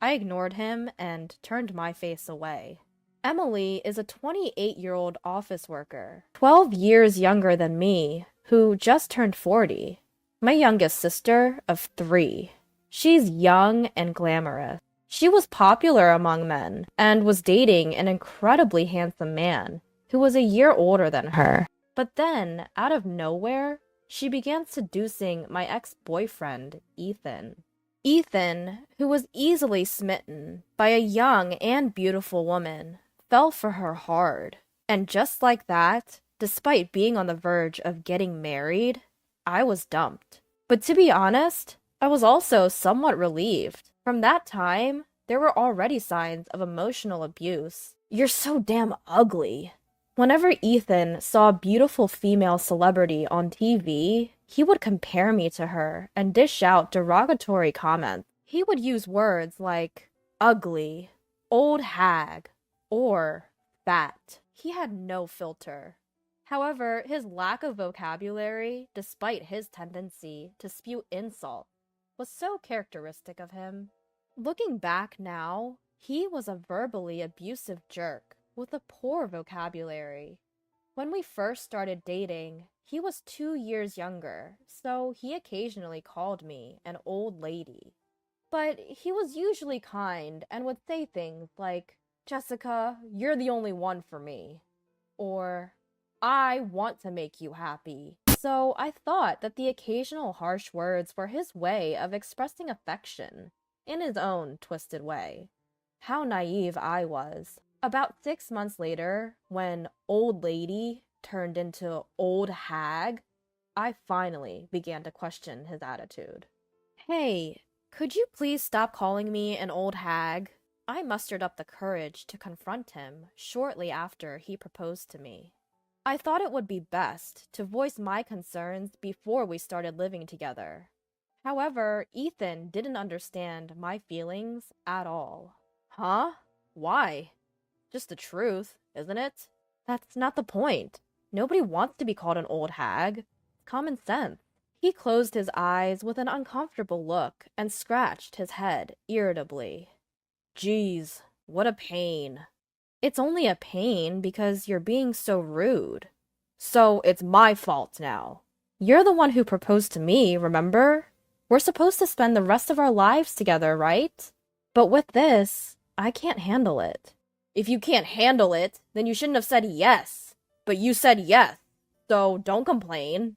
I ignored him and turned my face away. Emily is a 28-year-old office worker, 12 years younger than me, who just turned 40. My youngest sister of 3. She's young and glamorous. She was popular among men and was dating an incredibly handsome man who was a year older than her. But then, out of nowhere, she began seducing my ex-boyfriend, Ethan. Ethan, who was easily smitten by a young and beautiful woman, fell for her hard. And just like that, despite being on the verge of getting married, I was dumped. But to be honest, I was also somewhat relieved. From that time, there were already signs of emotional abuse. You're so damn ugly. Whenever Ethan saw a beautiful female celebrity on TV, he would compare me to her and dish out derogatory comments. He would use words like ugly, old hag, or fat. He had no filter. However, his lack of vocabulary, despite his tendency to spew insult, was so characteristic of him. Looking back now, he was a verbally abusive jerk with a poor vocabulary. When we first started dating, he was 2 years younger, so he occasionally called me an old lady. But he was usually kind and would say things like, "Jessica, you're the only one for me," or "I want to make you happy." So I thought that the occasional harsh words were his way of expressing affection, in his own twisted way. How naive I was. About 6 months later, when old lady turned into old hag, I finally began to question his attitude. Hey, could you please stop calling me an old hag? I mustered up the courage to confront him shortly after he proposed to me. I thought it would be best to voice my concerns before we started living together. However, Ethan didn't understand my feelings at all. Huh? Why? Just the truth, isn't it? That's not the point. Nobody wants to be called an old hag. It's common sense. He closed his eyes with an uncomfortable look and scratched his head irritably. Geez, what a pain. It's only a pain because you're being so rude. So it's my fault now. You're the one who proposed to me, remember? We're supposed to spend the rest of our lives together, right? But with this, I can't handle it. If you can't handle it, then you shouldn't have said yes. But you said yes, so don't complain.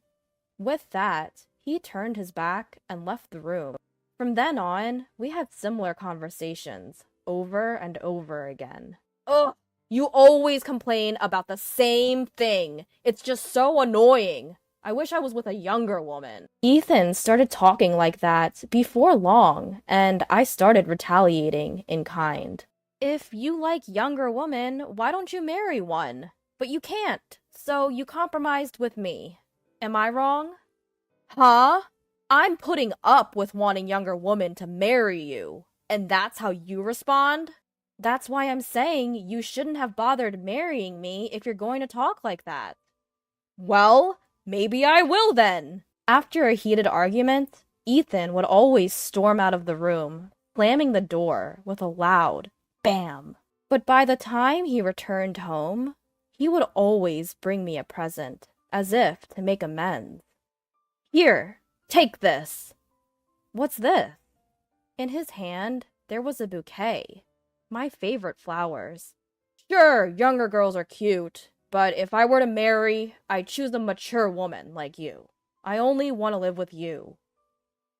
With that, he turned his back and left the room. From then on, we had similar conversations, over and over again. Ugh, you always complain about the same thing. It's just so annoying. I wish I was with a younger woman. Ethan started talking like that before long, and I started retaliating in kind. If you like younger women, why don't you marry one? But you can't, so you compromised with me. Am I wrong? Huh? I'm putting up with wanting younger women to marry you. And that's how you respond? That's why I'm saying you shouldn't have bothered marrying me if you're going to talk like that. Well, maybe I will then. After a heated argument, Ethan would always storm out of the room, slamming the door with a loud bam. But by the time he returned home, he would always bring me a present, as if to make amends. Here, take this. What's this? In his hand, there was a bouquet. My favorite flowers. Sure, younger girls are cute, but if I were to marry, I'd choose a mature woman like you. I only want to live with you.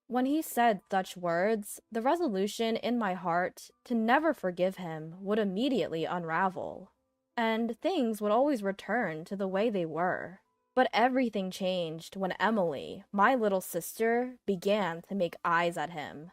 When he said such words, the resolution in my heart to never forgive him would immediately unravel, and things would always return to the way they were. But everything changed when Emily, my little sister, began to make eyes at him.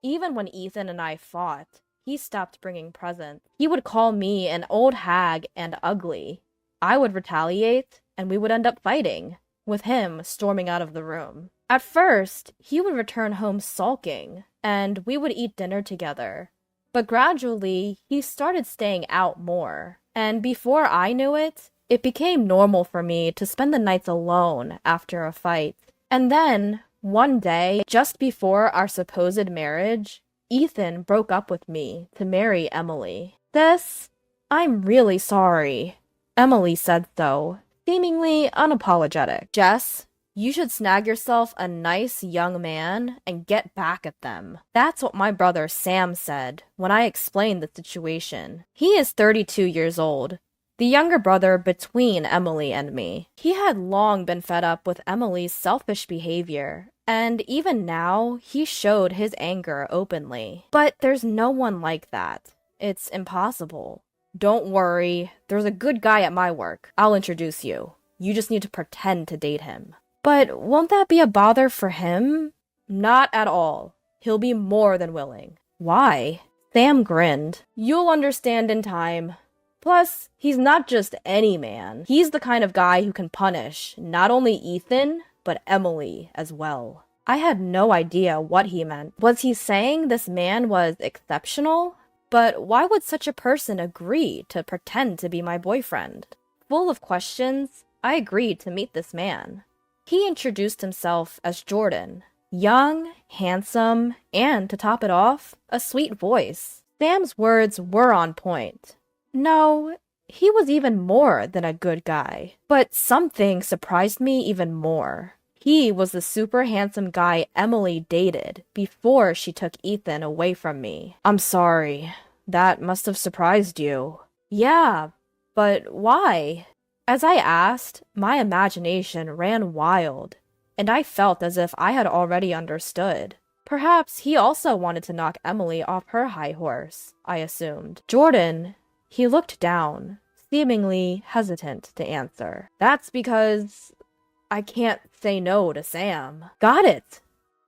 Even when Ethan and I fought, he stopped bringing presents. He would call me an old hag and ugly. I would retaliate, and we would end up fighting, with him storming out of the room. At first, he would return home sulking, and we would eat dinner together. But gradually, he started staying out more, and before I knew it, it became normal for me to spend the nights alone after a fight. And then, one day, just before our supposed marriage, Ethan broke up with me to marry Emily. Sis, I'm really sorry. Emily said so, seemingly unapologetic. Jess, you should snag yourself a nice young man and get back at them. That's what my brother Sam said when I explained the situation. He is 32 years old, the younger brother between Emily and me. He had long been fed up with Emily's selfish behavior, and even now, he showed his anger openly. But there's no one like that. It's impossible. Don't worry, there's a good guy at my work. I'll introduce you. You just need to pretend to date him. But won't that be a bother for him? Not at all. He'll be more than willing. Why? Sam grinned. You'll understand in time. Plus, he's not just any man. He's the kind of guy who can punish not only Ethan, but Emily as well. I had no idea what he meant. Was he saying this man was exceptional? But why would such a person agree to pretend to be my boyfriend? Full of questions, I agreed to meet this man. He introduced himself as Jordan. Young, handsome, and to top it off, a sweet voice. Sam's words were on point. No, he was even more than a good guy. But something surprised me even more. He was the super handsome guy Emily dated before she took Ethan away from me. I'm sorry. That must have surprised you. Yeah, but why? As I asked, my imagination ran wild, and I felt as if I had already understood. Perhaps he also wanted to knock Emily off her high horse, I assumed. Jordan, he looked down, seemingly hesitant to answer. That's because I can't say no to Sam. Got it.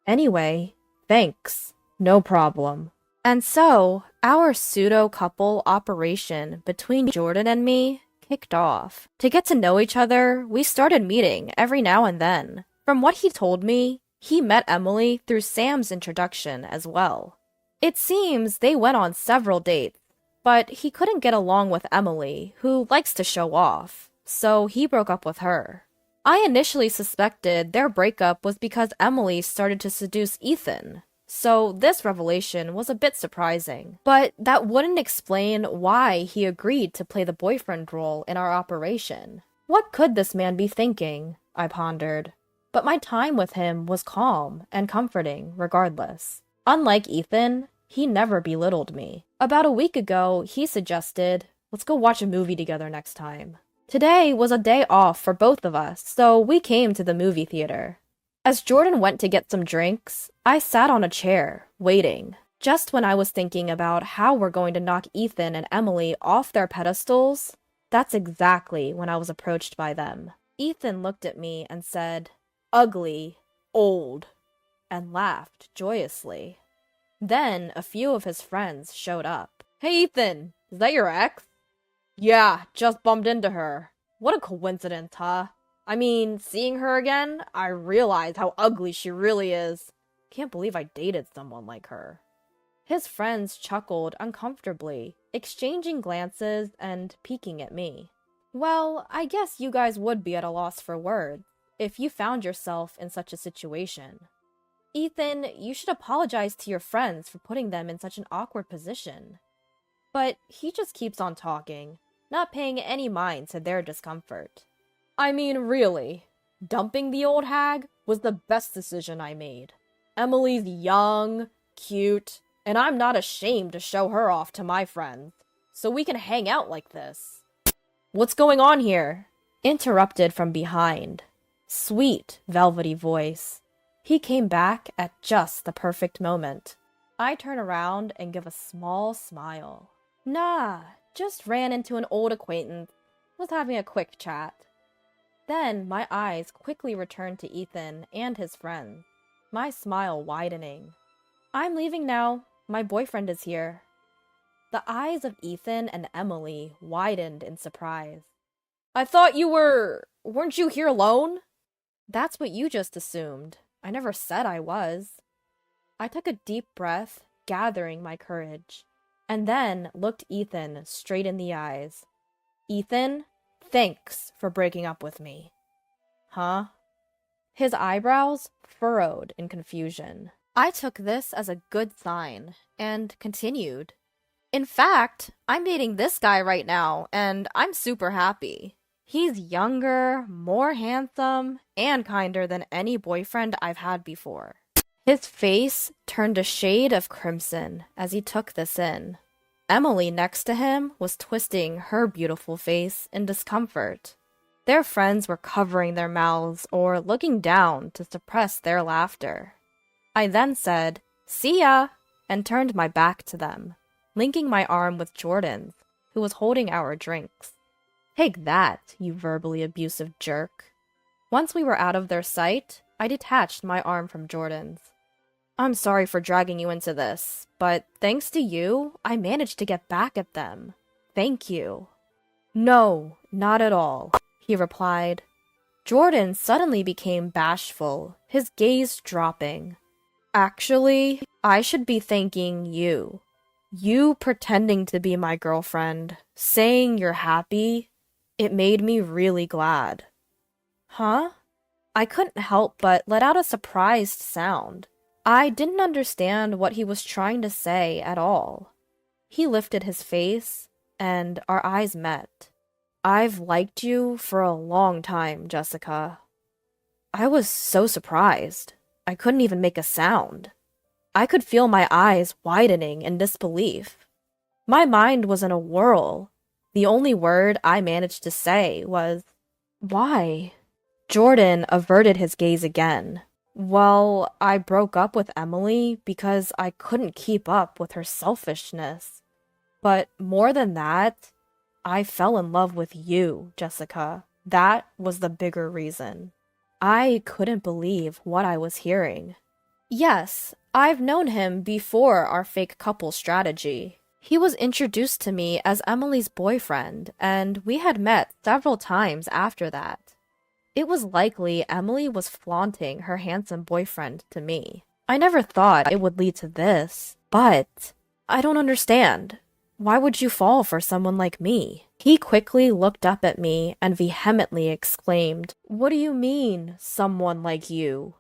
Anyway, thanks. No problem. And so, our pseudo-couple operation between Jordan and me kicked off. To get to know each other, we started meeting every now and then. From what he told me, he met Emily through Sam's introduction as well. It seems they went on several dates, but he couldn't get along with Emily, who likes to show off, so he broke up with her. I initially suspected their breakup was because Emily started to seduce Ethan, so this revelation was a bit surprising. But that wouldn't explain why he agreed to play the boyfriend role in our operation. What could this man be thinking? I pondered. But my time with him was calm and comforting regardless. Unlike Ethan, he never belittled me. About a week ago, he suggested, let's go watch a movie together next time. Today was a day off for both of us, so we came to the movie theater. As Jordan went to get some drinks, I sat on a chair, waiting. Just when I was thinking about how we're going to knock Ethan and Emily off their pedestals, that's exactly when I was approached by them. Ethan looked at me and said, "Ugly, old," and laughed joyously. Then a few of his friends showed up. "Hey Ethan, is that your ex?" "Yeah, just bumped into her." "What a coincidence, huh? I mean, seeing her again, I realized how ugly she really is. Can't believe I dated someone like her." His friends chuckled uncomfortably, exchanging glances and peeking at me. Well, I guess you guys would be at a loss for words if you found yourself in such a situation. Ethan, you should apologize to your friends for putting them in such an awkward position. But he just keeps on talking, not paying any mind to their discomfort. I mean, really, dumping the old hag was the best decision I made. Emily's young, cute, and I'm not ashamed to show her off to my friends, so we can hang out like this. What's going on here? Interrupted from behind. Sweet, velvety voice. He came back at just the perfect moment. I turn around and give a small smile. Nah, just ran into an old acquaintance. Was having a quick chat. Then my eyes quickly returned to Ethan and his friends, my smile widening. I'm leaving now. My boyfriend is here. The eyes of Ethan and Emily widened in surprise. I thought weren't you here alone? That's what you just assumed. I never said I was. I took a deep breath, gathering my courage, and then looked Ethan straight in the eyes. Ethan, thanks for breaking up with me. Huh? His eyebrows furrowed in confusion. I took this as a good sign and continued. In fact, I'm dating this guy right now, and I'm super happy. He's younger, more handsome, and kinder than any boyfriend I've had before. His face turned a shade of crimson as he took this in. Emily next to him was twisting her beautiful face in discomfort. Their friends were covering their mouths or looking down to suppress their laughter. I then said, "See ya," and turned my back to them, linking my arm with Jordan's, who was holding our drinks. Take that, you verbally abusive jerk. Once we were out of their sight, I detached my arm from Jordan's. I'm sorry for dragging you into this, but thanks to you, I managed to get back at them. Thank you. No, not at all, he replied. Jordan suddenly became bashful, his gaze dropping. Actually, I should be thanking you. You pretending to be my girlfriend, saying you're happy, it made me really glad. Huh? I couldn't help but let out a surprised sound. I didn't understand what he was trying to say at all. He lifted his face, and our eyes met. I've liked you for a long time, Jessica. I was so surprised. I couldn't even make a sound. I could feel my eyes widening in disbelief. My mind was in a whirl. The only word I managed to say was, "Why?" Jordan averted his gaze again. Well, I broke up with Emily because I couldn't keep up with her selfishness. But more than that, I fell in love with you, Jessica. That was the bigger reason. I couldn't believe what I was hearing. Yes, I've known him before our fake couple strategy. He was introduced to me as Emily's boyfriend, and we had met several times after that. It was likely Emily was flaunting her handsome boyfriend to me. I never thought it would lead to this, but I don't understand. Why would you fall for someone like me? He quickly looked up at me and vehemently exclaimed, "What do you mean, someone like you?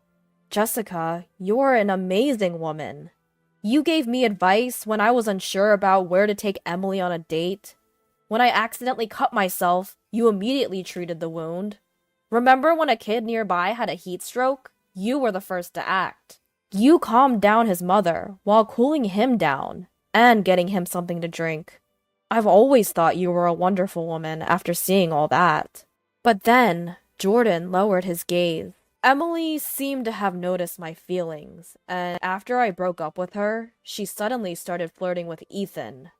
Jessica, you're an amazing woman. You gave me advice when I was unsure about where to take Emily on a date. When I accidentally cut myself, you immediately treated the wound. Remember when a kid nearby had a heat stroke? You were the first to act. You calmed down his mother while cooling him down and getting him something to drink. I've always thought you were a wonderful woman after seeing all that." But then Jordan lowered his gaze. Emily seemed to have noticed my feelings, and after I broke up with her, she suddenly started flirting with Ethan,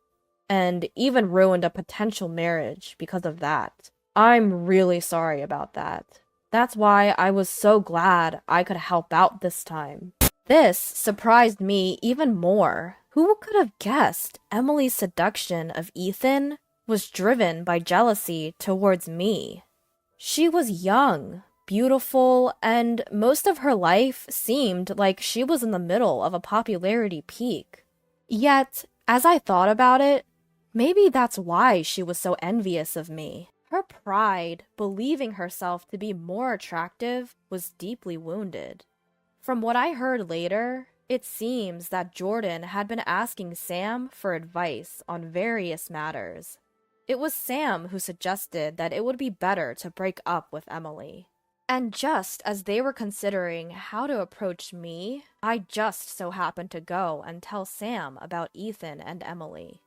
and even ruined a potential marriage because of that. I'm really sorry about that. That's why I was so glad I could help out this time. This surprised me even more. Who could have guessed Emily's seduction of Ethan was driven by jealousy towards me? She was young, beautiful, and most of her life seemed like she was in the middle of a popularity peak. Yet, as I thought about it, maybe that's why she was so envious of me. Her pride, believing herself to be more attractive, was deeply wounded. From what I heard later, it seems that Jordan had been asking Sam for advice on various matters. It was Sam who suggested that it would be better to break up with Emily. And just as they were considering how to approach me, I just so happened to go and tell Sam about Ethan and Emily.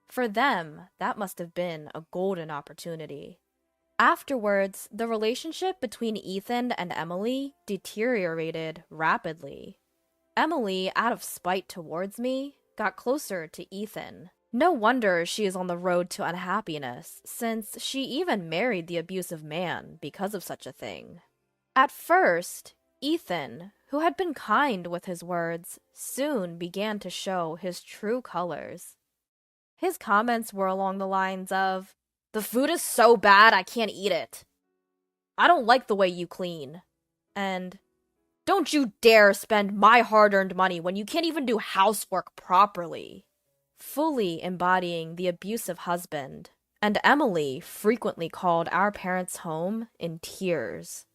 For them, that must have been a golden opportunity. Afterwards, the relationship between Ethan and Emily deteriorated rapidly. Emily, out of spite towards me, got closer to Ethan. No wonder she is on the road to unhappiness, since she even married the abusive man because of such a thing. At first, Ethan, who had been kind with his words, soon began to show his true colors. His comments were along the lines of, "The food is so bad I can't eat it. I don't like the way you clean." And, "Don't you dare spend my hard-earned money when you can't even do housework properly." Fully embodying the abusive husband, and Emily frequently called our parents' home in tears.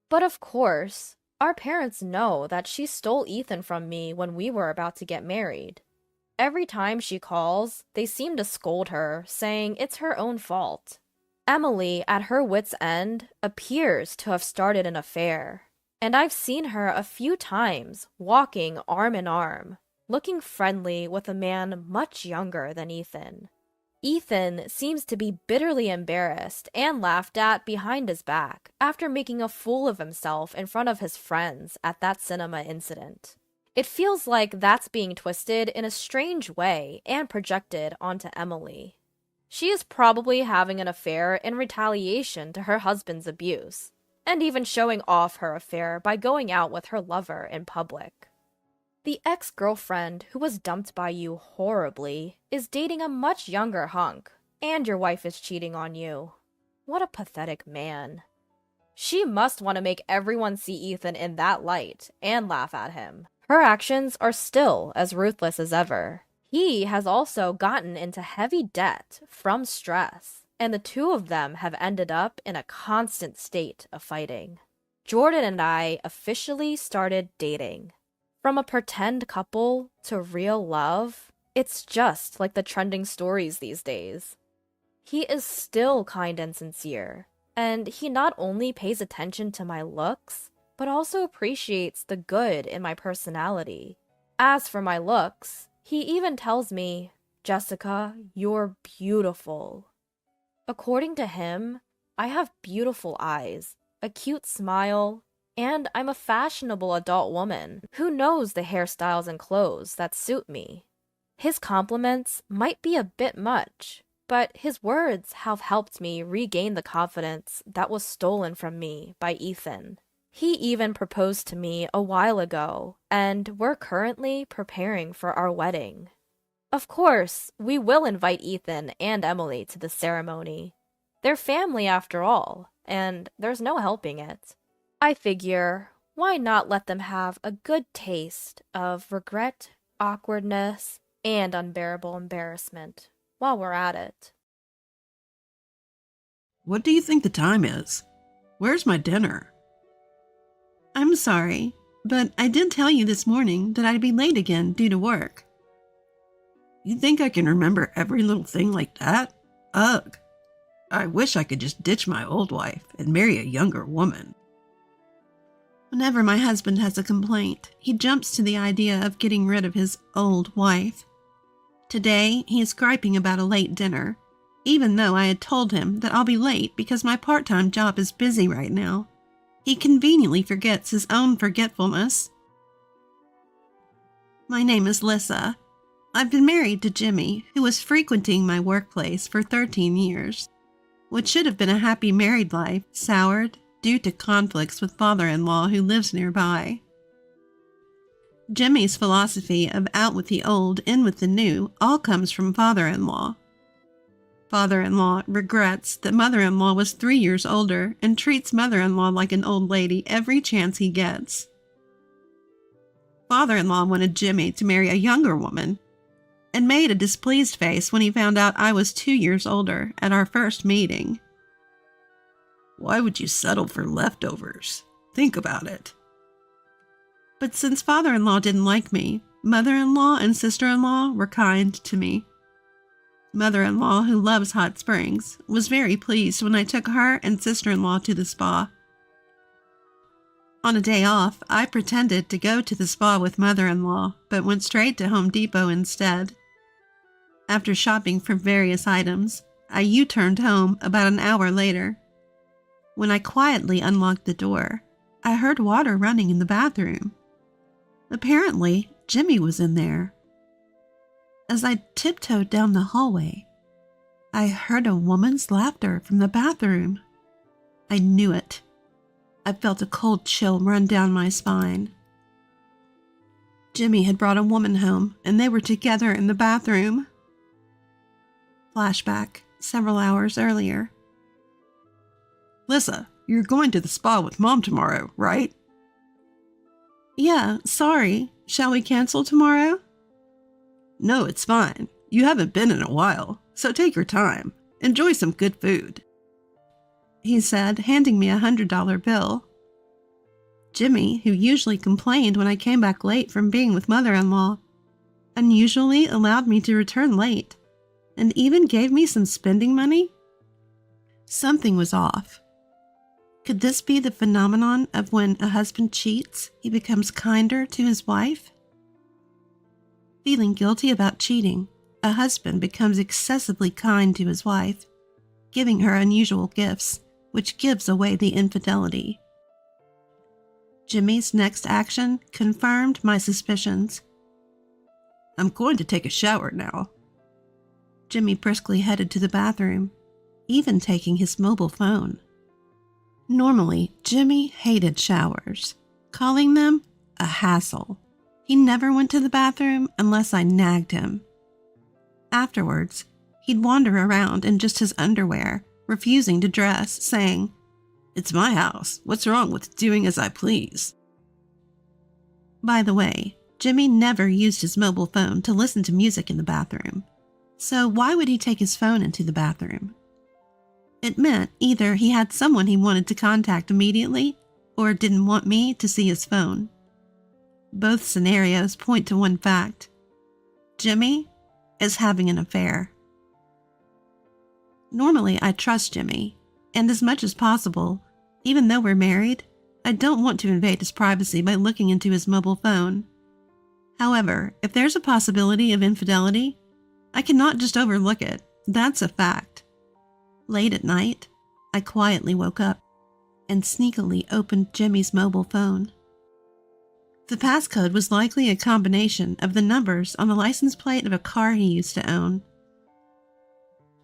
But of course, our parents know that she stole Ethan from me when we were about to get married. Every time she calls, they seem to scold her, saying it's her own fault. Emily, at her wit's end, appears to have started an affair, and I've seen her a few times walking arm in arm, looking friendly with a man much younger than Ethan. Ethan seems to be bitterly embarrassed and laughed at behind his back after making a fool of himself in front of his friends at that cinema incident. It feels like that's being twisted in a strange way and projected onto Emily. She is probably having an affair in retaliation to her husband's abuse, and even showing off her affair by going out with her lover in public. The ex-girlfriend who was dumped by you horribly is dating a much younger hunk, and your wife is cheating on you. What a pathetic man. She must want to make everyone see Ethan in that light and laugh at him. Her actions are still as ruthless as ever. He has also gotten into heavy debt from stress, and the two of them have ended up in a constant state of fighting. Jordan and I officially started dating. From a pretend couple to real love, it's just like the trending stories these days. He is still kind and sincere, and he not only pays attention to my looks, but also appreciates the good in my personality. As for my looks, he even tells me, "Jessica, you're beautiful." According to him, I have beautiful eyes, a cute smile, and I'm a fashionable adult woman who knows the hairstyles and clothes that suit me. His compliments might be a bit much, but his words have helped me regain the confidence that was stolen from me by Ethan. He even proposed to me a while ago, and we're currently preparing for our wedding. Of course, we will invite Ethan and Emily to the ceremony. They're family after all, and there's no helping it. I figure, why not let them have a good taste of regret, awkwardness, and unbearable embarrassment while we're at it. What do you think the time is? Where's my dinner? I'm sorry, but I did tell you this morning that I'd be late again due to work. You think I can remember every little thing like that? Ugh. I wish I could just ditch my old wife and marry a younger woman. Whenever my husband has a complaint, he jumps to the idea of getting rid of his old wife. Today, he is griping about a late dinner, even though I had told him that I'll be late because my part-time job is busy right now. He conveniently forgets his own forgetfulness. My name is Lissa. I've been married to Jimmy, who was frequenting my workplace for 13 years. What should have been a happy married life soured due to conflicts with father-in-law who lives nearby. Jimmy's philosophy of out with the old, in with the new all comes from father-in-law. Father-in-law regrets that mother-in-law was 3 years older and treats mother-in-law like an old lady every chance he gets. Father-in-law wanted Jimmy to marry a younger woman, and made a displeased face when he found out I was 2 years older at our first meeting. Why would you settle for leftovers? Think about it. But since father-in-law didn't like me, mother-in-law and sister-in-law were kind to me. Mother-in-law, who loves hot springs, was very pleased when I took her and sister-in-law to the spa. On a day off, I pretended to go to the spa with mother-in-law, but went straight to Home Depot instead. After shopping for various items, I U-turned home about an hour later. When I quietly unlocked the door, I heard water running in the bathroom. Apparently, Jimmy was in there. As I tiptoed down the hallway, I heard a woman's laughter from the bathroom. I knew it. I felt a cold chill run down my spine. Jimmy had brought a woman home, and they were together in the bathroom. Flashback, several hours earlier. Lissa, you're going to the spa with Mom tomorrow, right? Yeah, sorry. Shall we cancel tomorrow? No, it's fine. You haven't been in a while, so take your time. Enjoy some good food, he said, handing me a $100 bill. Jimmy, who usually complained when I came back late from being with mother-in-law, unusually allowed me to return late, and even gave me some spending money. Something was off. Could this be the phenomenon of when a husband cheats, he becomes kinder to his wife? Feeling guilty about cheating, a husband becomes excessively kind to his wife, giving her unusual gifts, which gives away the infidelity. Jimmy's next action confirmed my suspicions. I'm going to take a shower now. Jimmy briskly headed to the bathroom, even taking his mobile phone. Normally, Jimmy hated showers, calling them a hassle. He never went to the bathroom unless I nagged him. Afterwards, he'd wander around in just his underwear, refusing to dress, saying, "It's my house. What's wrong with doing as I please?" By the way, Jimmy never used his mobile phone to listen to music in the bathroom. So why would he take his phone into the bathroom? It meant either he had someone he wanted to contact immediately or didn't want me to see his phone. Both scenarios point to one fact. Jimmy is having an affair. Normally, I trust Jimmy, and as much as possible, even though we're married, I don't want to invade his privacy by looking into his mobile phone. However, if there's a possibility of infidelity, I cannot just overlook it. That's a fact. Late at night, I quietly woke up and sneakily opened Jimmy's mobile phone. The passcode was likely a combination of the numbers on the license plate of a car he used to own.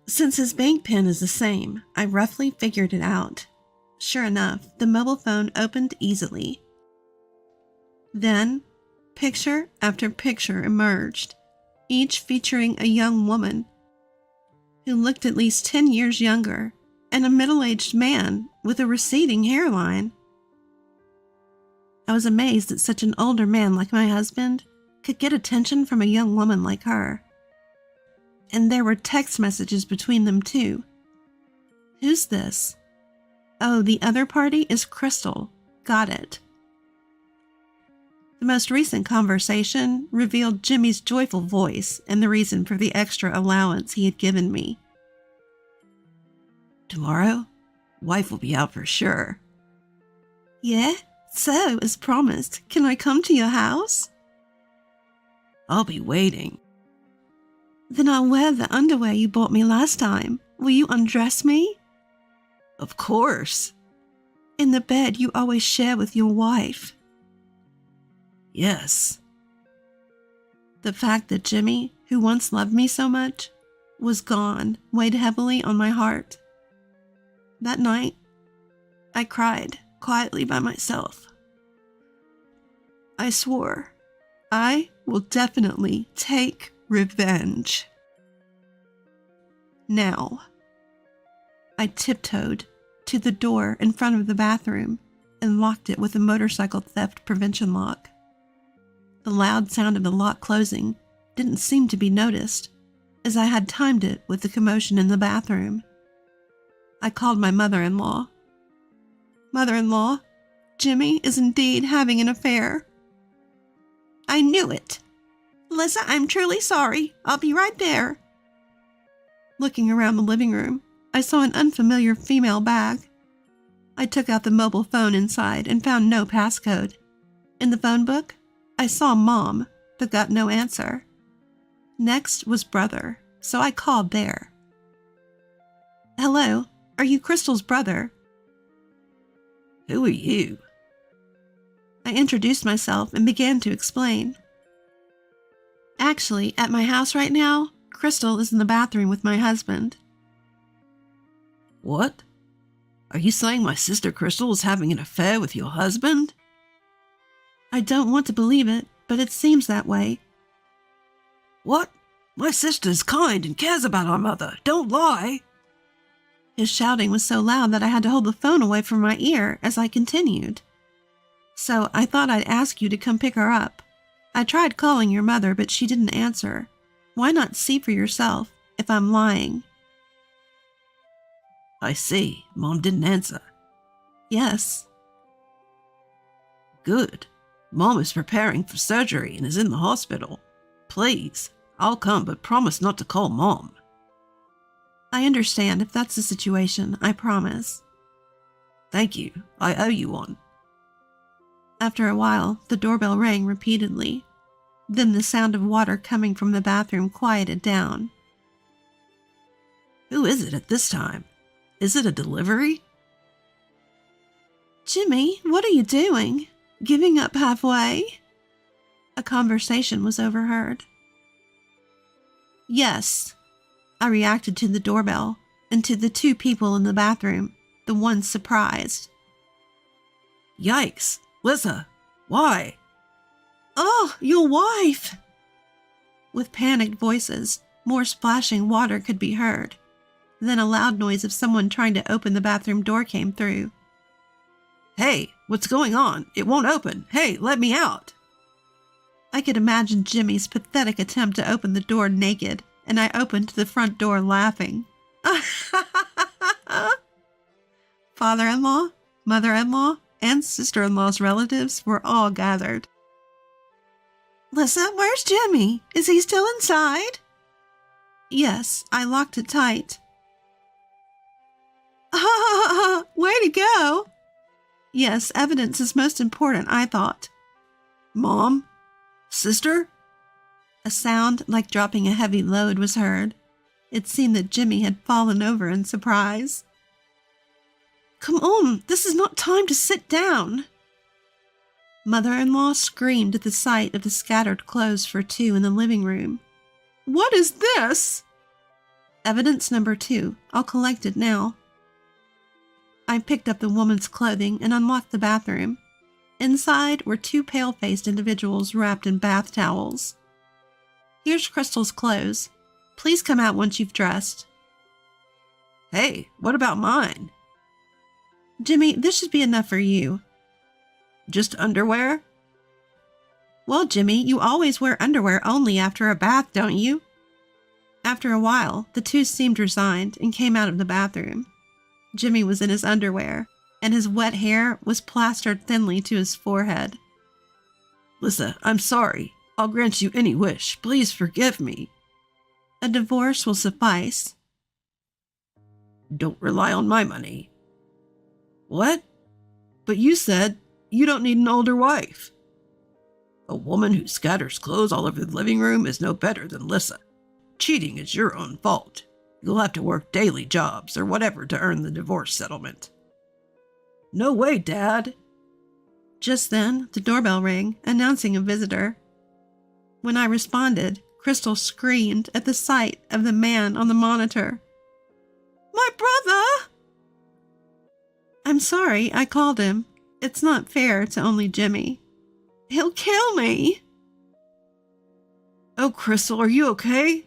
Since his bank PIN is the same, I roughly figured it out. Sure enough, the mobile phone opened easily. Then, picture after picture emerged, each featuring a young woman who looked at least 10 years younger and a middle-aged man with a receding hairline. I was amazed that such an older man like my husband could get attention from a young woman like her. And there were text messages between them too. Who's this? Oh, the other party is Crystal. Got it. The most recent conversation revealed Jimmy's joyful voice and the reason for the extra allowance he had given me. Tomorrow, wife will be out for sure. Yeah? So, as promised, can I come to your house? I'll be waiting. Then I'll wear the underwear you bought me last time. Will you undress me? Of course. In the bed you always share with your wife. Yes. The fact that Jimmy, who once loved me so much, was gone weighed heavily on my heart. That night, I cried quietly by myself. I swore I will definitely take revenge. Now, I tiptoed to the door in front of the bathroom and locked it with a motorcycle theft prevention lock. The loud sound of the lock closing didn't seem to be noticed, as I had timed it with the commotion in the bathroom. I called my mother-in-law. Mother-in-law, Jimmy is indeed having an affair. I knew it. Lissa, I'm truly sorry. I'll be right there. Looking around the living room, I saw an unfamiliar female bag. I took out the mobile phone inside and found no passcode. In the phone book, I saw Mom, but got no answer. Next was Brother, so I called there. Hello, are you Crystal's brother? Who are you? I introduced myself and began to explain. Actually, at my house right now, Crystal is in the bathroom with my husband. What? Are you saying my sister Crystal is having an affair with your husband? I don't want to believe it, but it seems that way. What? My sister's kind and cares about our mother. Don't lie. His shouting was so loud that I had to hold the phone away from my ear as I continued. So I thought I'd ask you to come pick her up. I tried calling your mother, but she didn't answer. Why not see for yourself if I'm lying? I see. Mom didn't answer. Yes. Good. Mom is preparing for surgery and is in the hospital. Please, I'll come, but promise not to call Mom. I understand if that's the situation, I promise. Thank you. I owe you one. After a while, the doorbell rang repeatedly. Then the sound of water coming from the bathroom quieted down. Who is it at this time? Is it a delivery? Jimmy, what are you doing? Giving up halfway? A conversation was overheard. Yes. I reacted to the doorbell and to the two people in the bathroom, the one surprised. Yikes! Lissa, why? Oh, your wife! With panicked voices, more splashing water could be heard. Then a loud noise of someone trying to open the bathroom door came through. Hey, what's going on? It won't open. Hey, let me out. I could imagine Jimmy's pathetic attempt to open the door naked, and I opened the front door laughing. Father-in-law, mother-in-law, and sister-in-law's relatives were all gathered. Lissa, where's Jimmy? Is he still inside? Yes, I locked it tight. Way to go! Yes, evidence is most important, I thought. Mom? Sister? A sound like dropping a heavy load was heard. It seemed that Jimmy had fallen over in surprise. Come on, this is not time to sit down. Mother-in-law screamed at the sight of the scattered clothes for two in the living room. What is this? Evidence number 2. I'll collect it now. I picked up the woman's clothing and unlocked the bathroom. Inside were two pale-faced individuals wrapped in bath towels. Here's Crystal's clothes. Please come out once you've dressed. Hey, what about mine? Jimmy, this should be enough for you. Just underwear? Well, Jimmy, you always wear underwear only after a bath, don't you? After a while, the two seemed resigned and came out of the bathroom. Jimmy was in his underwear, and his wet hair was plastered thinly to his forehead. Lissa, I'm sorry. I'll grant you any wish. Please forgive me. A divorce will suffice. Don't rely on my money. What? But you said you don't need an older wife. A woman who scatters clothes all over the living room is no better than Lissa. Cheating is your own fault. You'll have to work daily jobs or whatever to earn the divorce settlement. No way, Dad. Just then, the doorbell rang, announcing a visitor. When I responded, Crystal screamed at the sight of the man on the monitor. My brother! I'm sorry, I called him. It's not fair to only Jimmy. He'll kill me. Oh, Crystal, are you okay?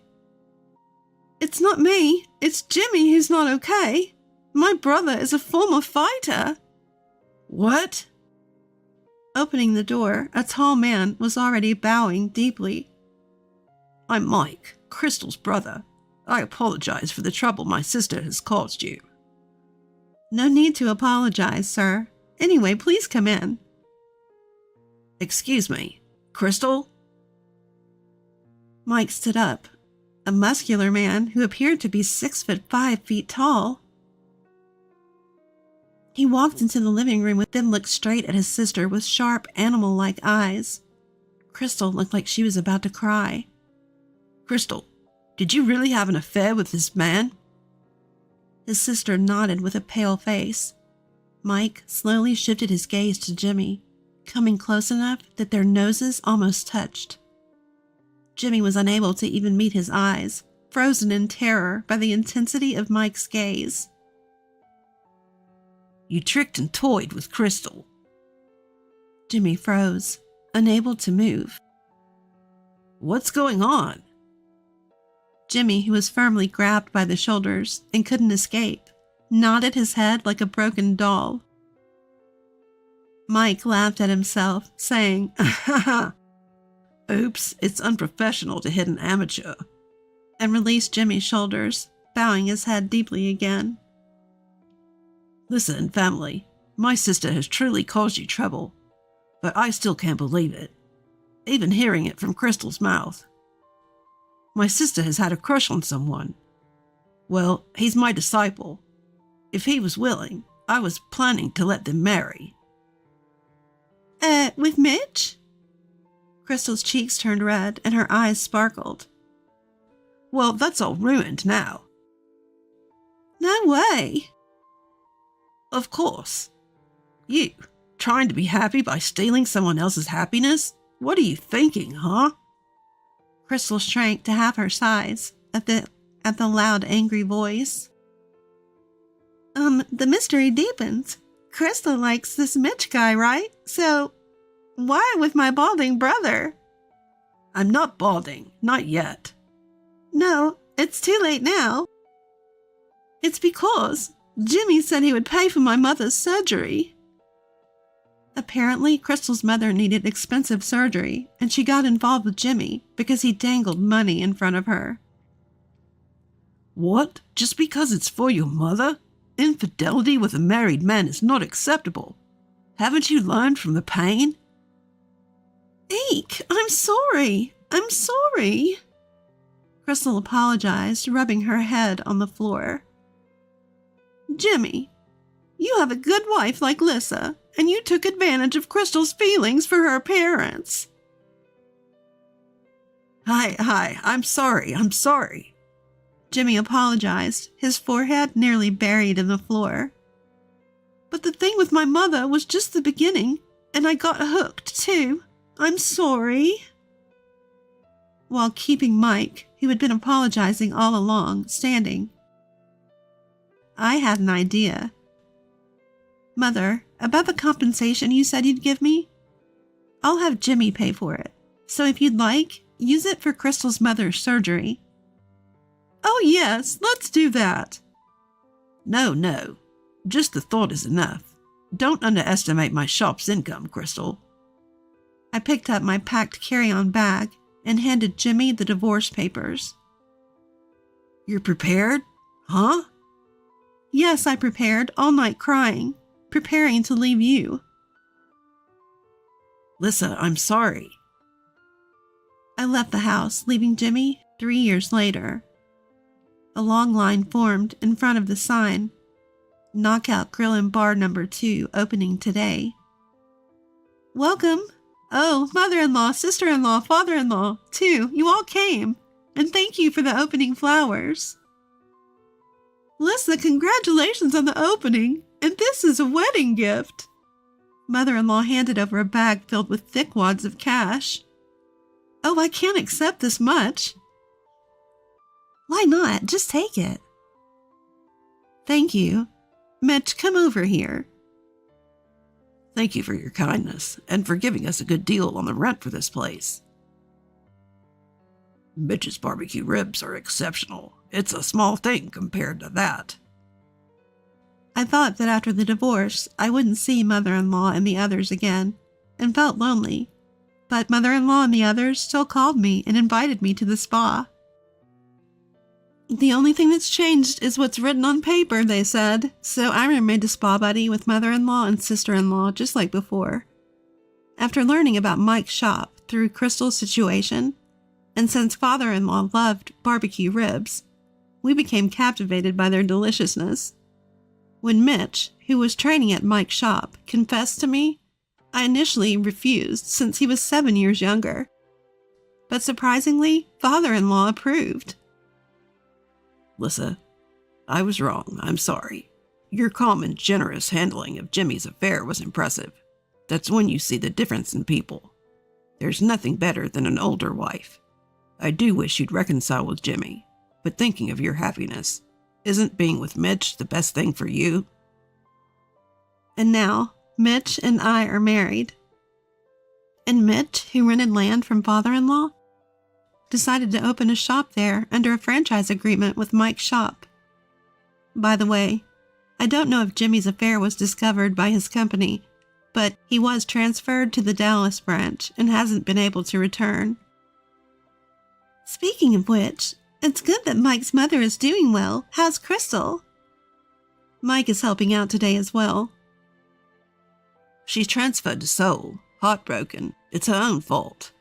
It's not me. It's Jimmy who's not okay. My brother is a former fighter. What? Opening the door, a tall man was already bowing deeply. I'm Mike, Crystal's brother. I apologize for the trouble my sister has caused you. No need to apologize, sir. Anyway, please come in. Excuse me, Crystal? Mike stood up, a muscular man who appeared to be 6'5" tall. He walked into the living room and then looked straight at his sister with sharp, animal-like eyes. Crystal looked like she was about to cry. Crystal, did you really have an affair with this man? His sister nodded with a pale face. Mike slowly shifted his gaze to Jimmy, coming close enough that their noses almost touched. Jimmy was unable to even meet his eyes, frozen in terror by the intensity of Mike's gaze. You tricked and toyed with Crystal. Jimmy froze, unable to move. What's going on? Jimmy, who was firmly grabbed by the shoulders and couldn't escape, nodded his head like a broken doll. Mike laughed at himself, saying, Oops, it's unprofessional to hit an amateur. And released Jimmy's shoulders, bowing his head deeply again. Listen, family, my sister has truly caused you trouble, but I still can't believe it, even hearing it from Crystal's mouth. My sister has had a crush on someone. Well, he's my disciple. If he was willing, I was planning to let them marry. With Mitch? Crystal's cheeks turned red and her eyes sparkled. Well, that's all ruined now. No way. Of course. You, trying to be happy by stealing someone else's happiness? What are you thinking, huh? Crystal shrank to half her size at the loud, angry voice. The mystery deepens. Crystal likes this Mitch guy, right? So, why with my balding brother? I'm not balding, not yet. No, it's too late now. It's because Jimmy said he would pay for my mother's surgery. Apparently, Crystal's mother needed expensive surgery, and she got involved with Jimmy because he dangled money in front of her. What? Just because it's for your mother? Infidelity with a married man is not acceptable. Haven't you learned from the pain? Eek, I'm sorry. I'm sorry. Crystal apologized, rubbing her head on the floor. Jimmy, you have a good wife like Lissa, and you took advantage of Crystal's feelings for her parents. Hi, I'm sorry. Jimmy apologized, his forehead nearly buried in the floor. But the thing with my mother was just the beginning, and I got hooked too. I'm sorry. While keeping Mike, who had been apologizing all along, standing. I had an idea. Mother, about the compensation you said you'd give me? I'll have Jimmy pay for it. So if you'd like, use it for Crystal's mother's surgery. Oh yes, let's do that. No. Just the thought is enough. Don't underestimate my shop's income, Crystal. I picked up my packed carry-on bag and handed Jimmy the divorce papers. You're prepared? Huh? Yes, I prepared, all night crying, preparing to leave you. Lissa, I'm sorry. I left the house, leaving Jimmy 3 years later. A long line formed in front of the sign, Knockout Grill and Bar No. 2, opening today. Welcome. Oh, mother-in-law, sister-in-law, father-in-law, too, you all came. And thank you for the opening flowers. Lissa, congratulations on the opening, and this is a wedding gift. Mother-in-law handed over a bag filled with thick wads of cash. Oh, I can't accept this much. Why not? Just take it. Thank you. Mitch, come over here. Thank you for your kindness and for giving us a good deal on the rent for this place. Mitch's barbecue ribs are exceptional. It's a small thing compared to that. I thought that after the divorce, I wouldn't see mother-in-law and the others again, and felt lonely. but mother-in-law and the others still called me and invited me to the spa. The only thing that's changed is what's written on paper, they said, so I remained a spa buddy with mother-in-law and sister-in-law just like before. After learning about Mike's shop through Crystal's situation, and since father-in-law loved barbecue ribs, we became captivated by their deliciousness. When Mitch, who was training at Mike's shop, confessed to me, I initially refused since he was 7 years younger. But surprisingly, father-in-law approved. Lissa, I was wrong. I'm sorry. Your calm and generous handling of Jimmy's affair was impressive. That's when you see the difference in people. There's nothing better than an older wife. I do wish you'd reconcile with Jimmy, but thinking of your happiness, isn't being with Mitch the best thing for you? And now, Mitch and I are married. And Mitch, who rented land from father-in-law, decided to open a shop there under a franchise agreement with Mike's shop. By the way, I don't know if Jimmy's affair was discovered by his company, but he was transferred to the Dallas branch and hasn't been able to return. Speaking of which, it's good that Mike's mother is doing well. How's Crystal? Mike is helping out today as well. She's transferred to Seoul, heartbroken. It's her own fault.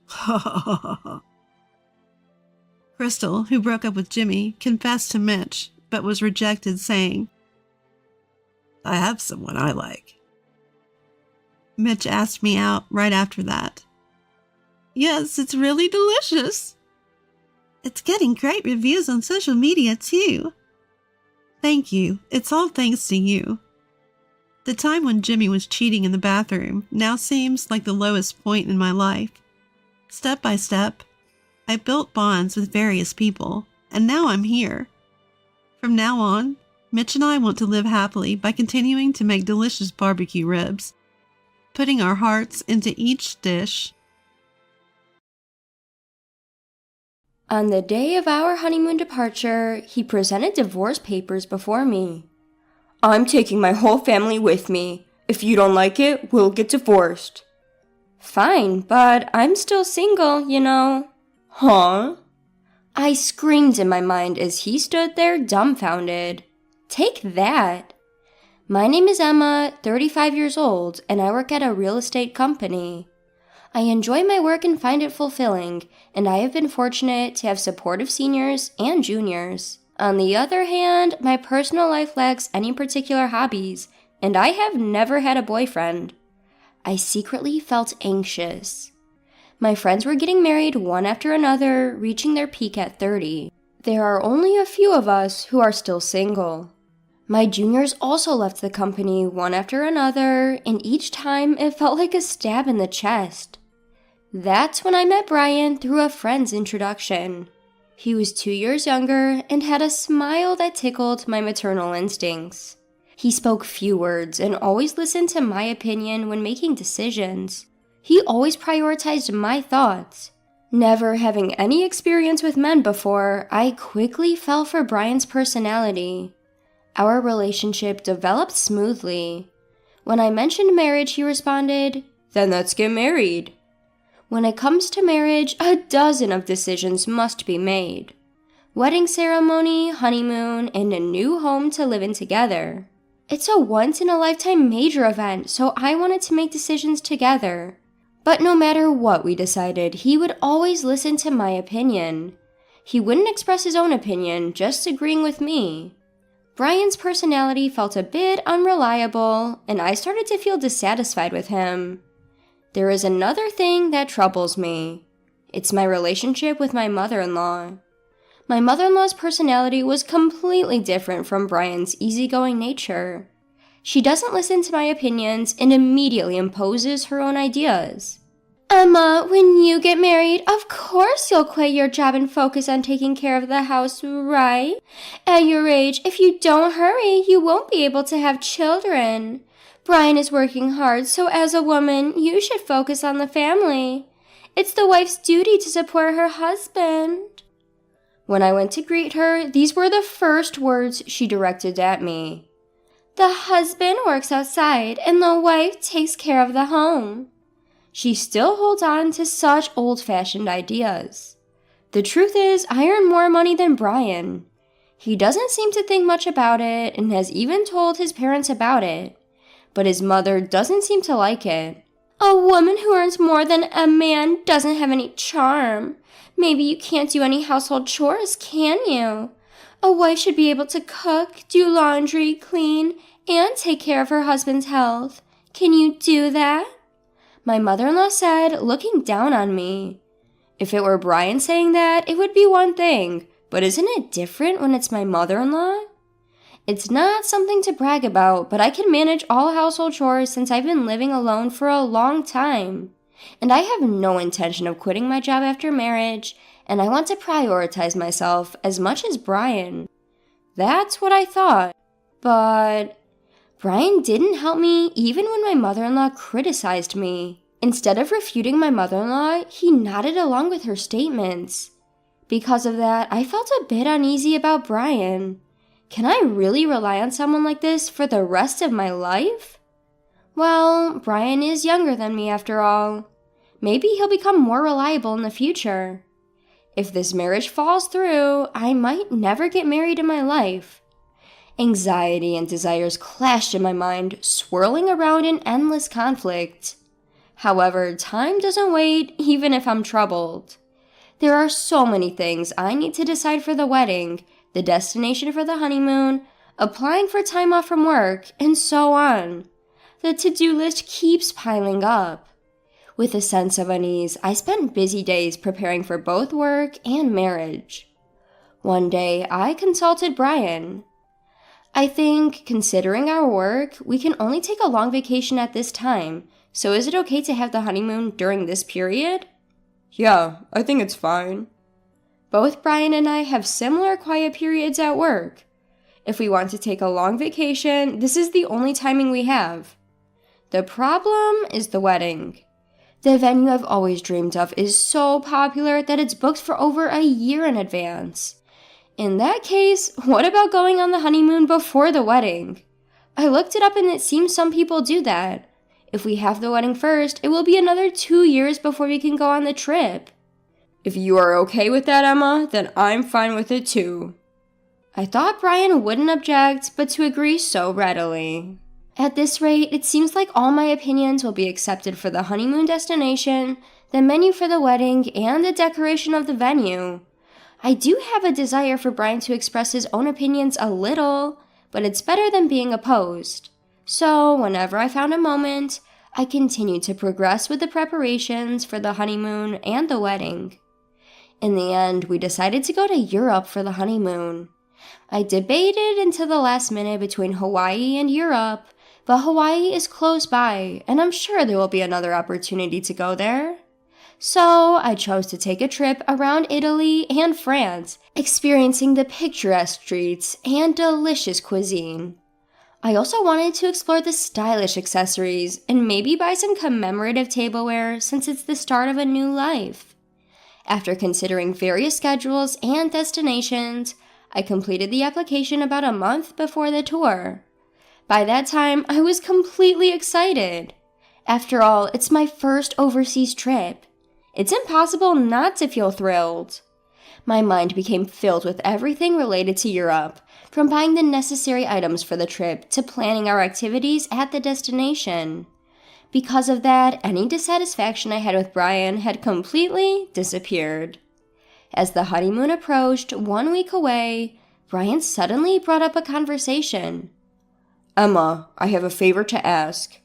Ha ha ha ha ha. Crystal, who broke up with Jimmy, confessed to Mitch, but was rejected, saying, I have someone I like. Mitch asked me out right after that. Yes, it's really delicious. It's getting great reviews on social media, too. Thank you. It's all thanks to you. The time when Jimmy was cheating in the bathroom now seems like the lowest point in my life. Step by step, I built bonds with various people, and now I'm here. From now on, Mitch and I want to live happily by continuing to make delicious barbecue ribs, putting our hearts into each dish. On the day of our honeymoon departure, he presented divorce papers before me. I'm taking my whole family with me. If you don't like it, we'll get divorced. Fine, but I'm still single, you know. Huh? I screamed in my mind as he stood there dumbfounded. Take that. My name is Emma, 35 years old, and I work at a real estate company. I enjoy my work and find it fulfilling, and I have been fortunate to have supportive seniors and juniors. On the other hand, my personal life lacks any particular hobbies, and I have never had a boyfriend. I secretly felt anxious. My friends were getting married one after another, reaching their peak at 30. There are only a few of us who are still single. My juniors also left the company one after another, and each time it felt like a stab in the chest. That's when I met Brian through a friend's introduction. He was 2 years younger and had a smile that tickled my maternal instincts. He spoke few words and always listened to my opinion when making decisions. He always prioritized my thoughts. Never having any experience with men before, I quickly fell for Brian's personality. Our relationship developed smoothly. When I mentioned marriage, he responded, "Then let's get married." When it comes to marriage, a dozen of decisions must be made. Wedding ceremony, honeymoon, and a new home to live in together. It's a once-in-a-lifetime major event, so I wanted to make decisions together. But no matter what we decided, he would always listen to my opinion. He wouldn't express his own opinion, just agreeing with me. Brian's personality felt a bit unreliable, and I started to feel dissatisfied with him. There is another thing that troubles me. It's my relationship with my mother-in-law. My mother-in-law's personality was completely different from Brian's easygoing nature. She doesn't listen to my opinions and immediately imposes her own ideas. Emma, when you get married, of course you'll quit your job and focus on taking care of the house, right? At your age, if you don't hurry, you won't be able to have children. Brian is working hard, so as a woman, you should focus on the family. It's the wife's duty to support her husband. When I went to greet her, these were the first words she directed at me. The husband works outside, and the wife takes care of the home. She still holds on to such old-fashioned ideas. The truth is, I earn more money than Brian. He doesn't seem to think much about it and has even told his parents about it, but his mother doesn't seem to like it. A woman who earns more than a man doesn't have any charm. Maybe you can't do any household chores, can you? A wife should be able to cook, do laundry, clean, and take care of her husband's health. Can you do that? My mother-in-law said, looking down on me. If it were Brian saying that, it would be one thing, but isn't it different when it's my mother-in-law? It's not something to brag about, but I can manage all household chores since I've been living alone for a long time. And I have no intention of quitting my job after marriage, and I want to prioritize myself as much as Brian. That's what I thought. But Brian didn't help me even when my mother-in-law criticized me. Instead of refuting my mother-in-law, he nodded along with her statements. Because of that, I felt a bit uneasy about Brian. Can I really rely on someone like this for the rest of my life? Well, Brian is younger than me after all. Maybe he'll become more reliable in the future. If this marriage falls through, I might never get married in my life. Anxiety and desires clashed in my mind, swirling around in endless conflict. However, time doesn't wait, even if I'm troubled. There are so many things I need to decide for the wedding, the destination for the honeymoon, applying for time off from work, and so on. The to-do list keeps piling up. With a sense of unease, I spent busy days preparing for both work and marriage. One day, I consulted Brian. I think, considering our work, we can only take a long vacation at this time, so is it okay to have the honeymoon during this period? Yeah, I think it's fine. Both Brian and I have similar quiet periods at work. If we want to take a long vacation, this is the only timing we have. The problem is the wedding. The venue I've always dreamed of is so popular that it's booked for over a year in advance. In that case, what about going on the honeymoon before the wedding? I looked it up and it seems some people do that. If we have the wedding first, it will be another 2 years before we can go on the trip. If you are okay with that, Emma, then I'm fine with it too. I thought Brian wouldn't object, but to agree so readily. At this rate, it seems like all my opinions will be accepted for the honeymoon destination, the menu for the wedding, and the decoration of the venue. I do have a desire for Brian to express his own opinions a little, but it's better than being opposed. So, whenever I found a moment, I continued to progress with the preparations for the honeymoon and the wedding. In the end, we decided to go to Europe for the honeymoon. I debated until the last minute between Hawaii and Europe, but Hawaii is close by, and I'm sure there will be another opportunity to go there. So I chose to take a trip around Italy and France, experiencing the picturesque streets and delicious cuisine. I also wanted to explore the stylish accessories and maybe buy some commemorative tableware since it's the start of a new life. After considering various schedules and destinations, I completed the application about a month before the tour. By that time, I was completely excited. After all, it's my first overseas trip. It's impossible not to feel thrilled. My mind became filled with everything related to Europe, from buying the necessary items for the trip to planning our activities at the destination. Because of that, any dissatisfaction I had with Brian had completely disappeared. As the honeymoon approached 1 week away, Brian suddenly brought up a conversation. Emma, I have a favor to ask.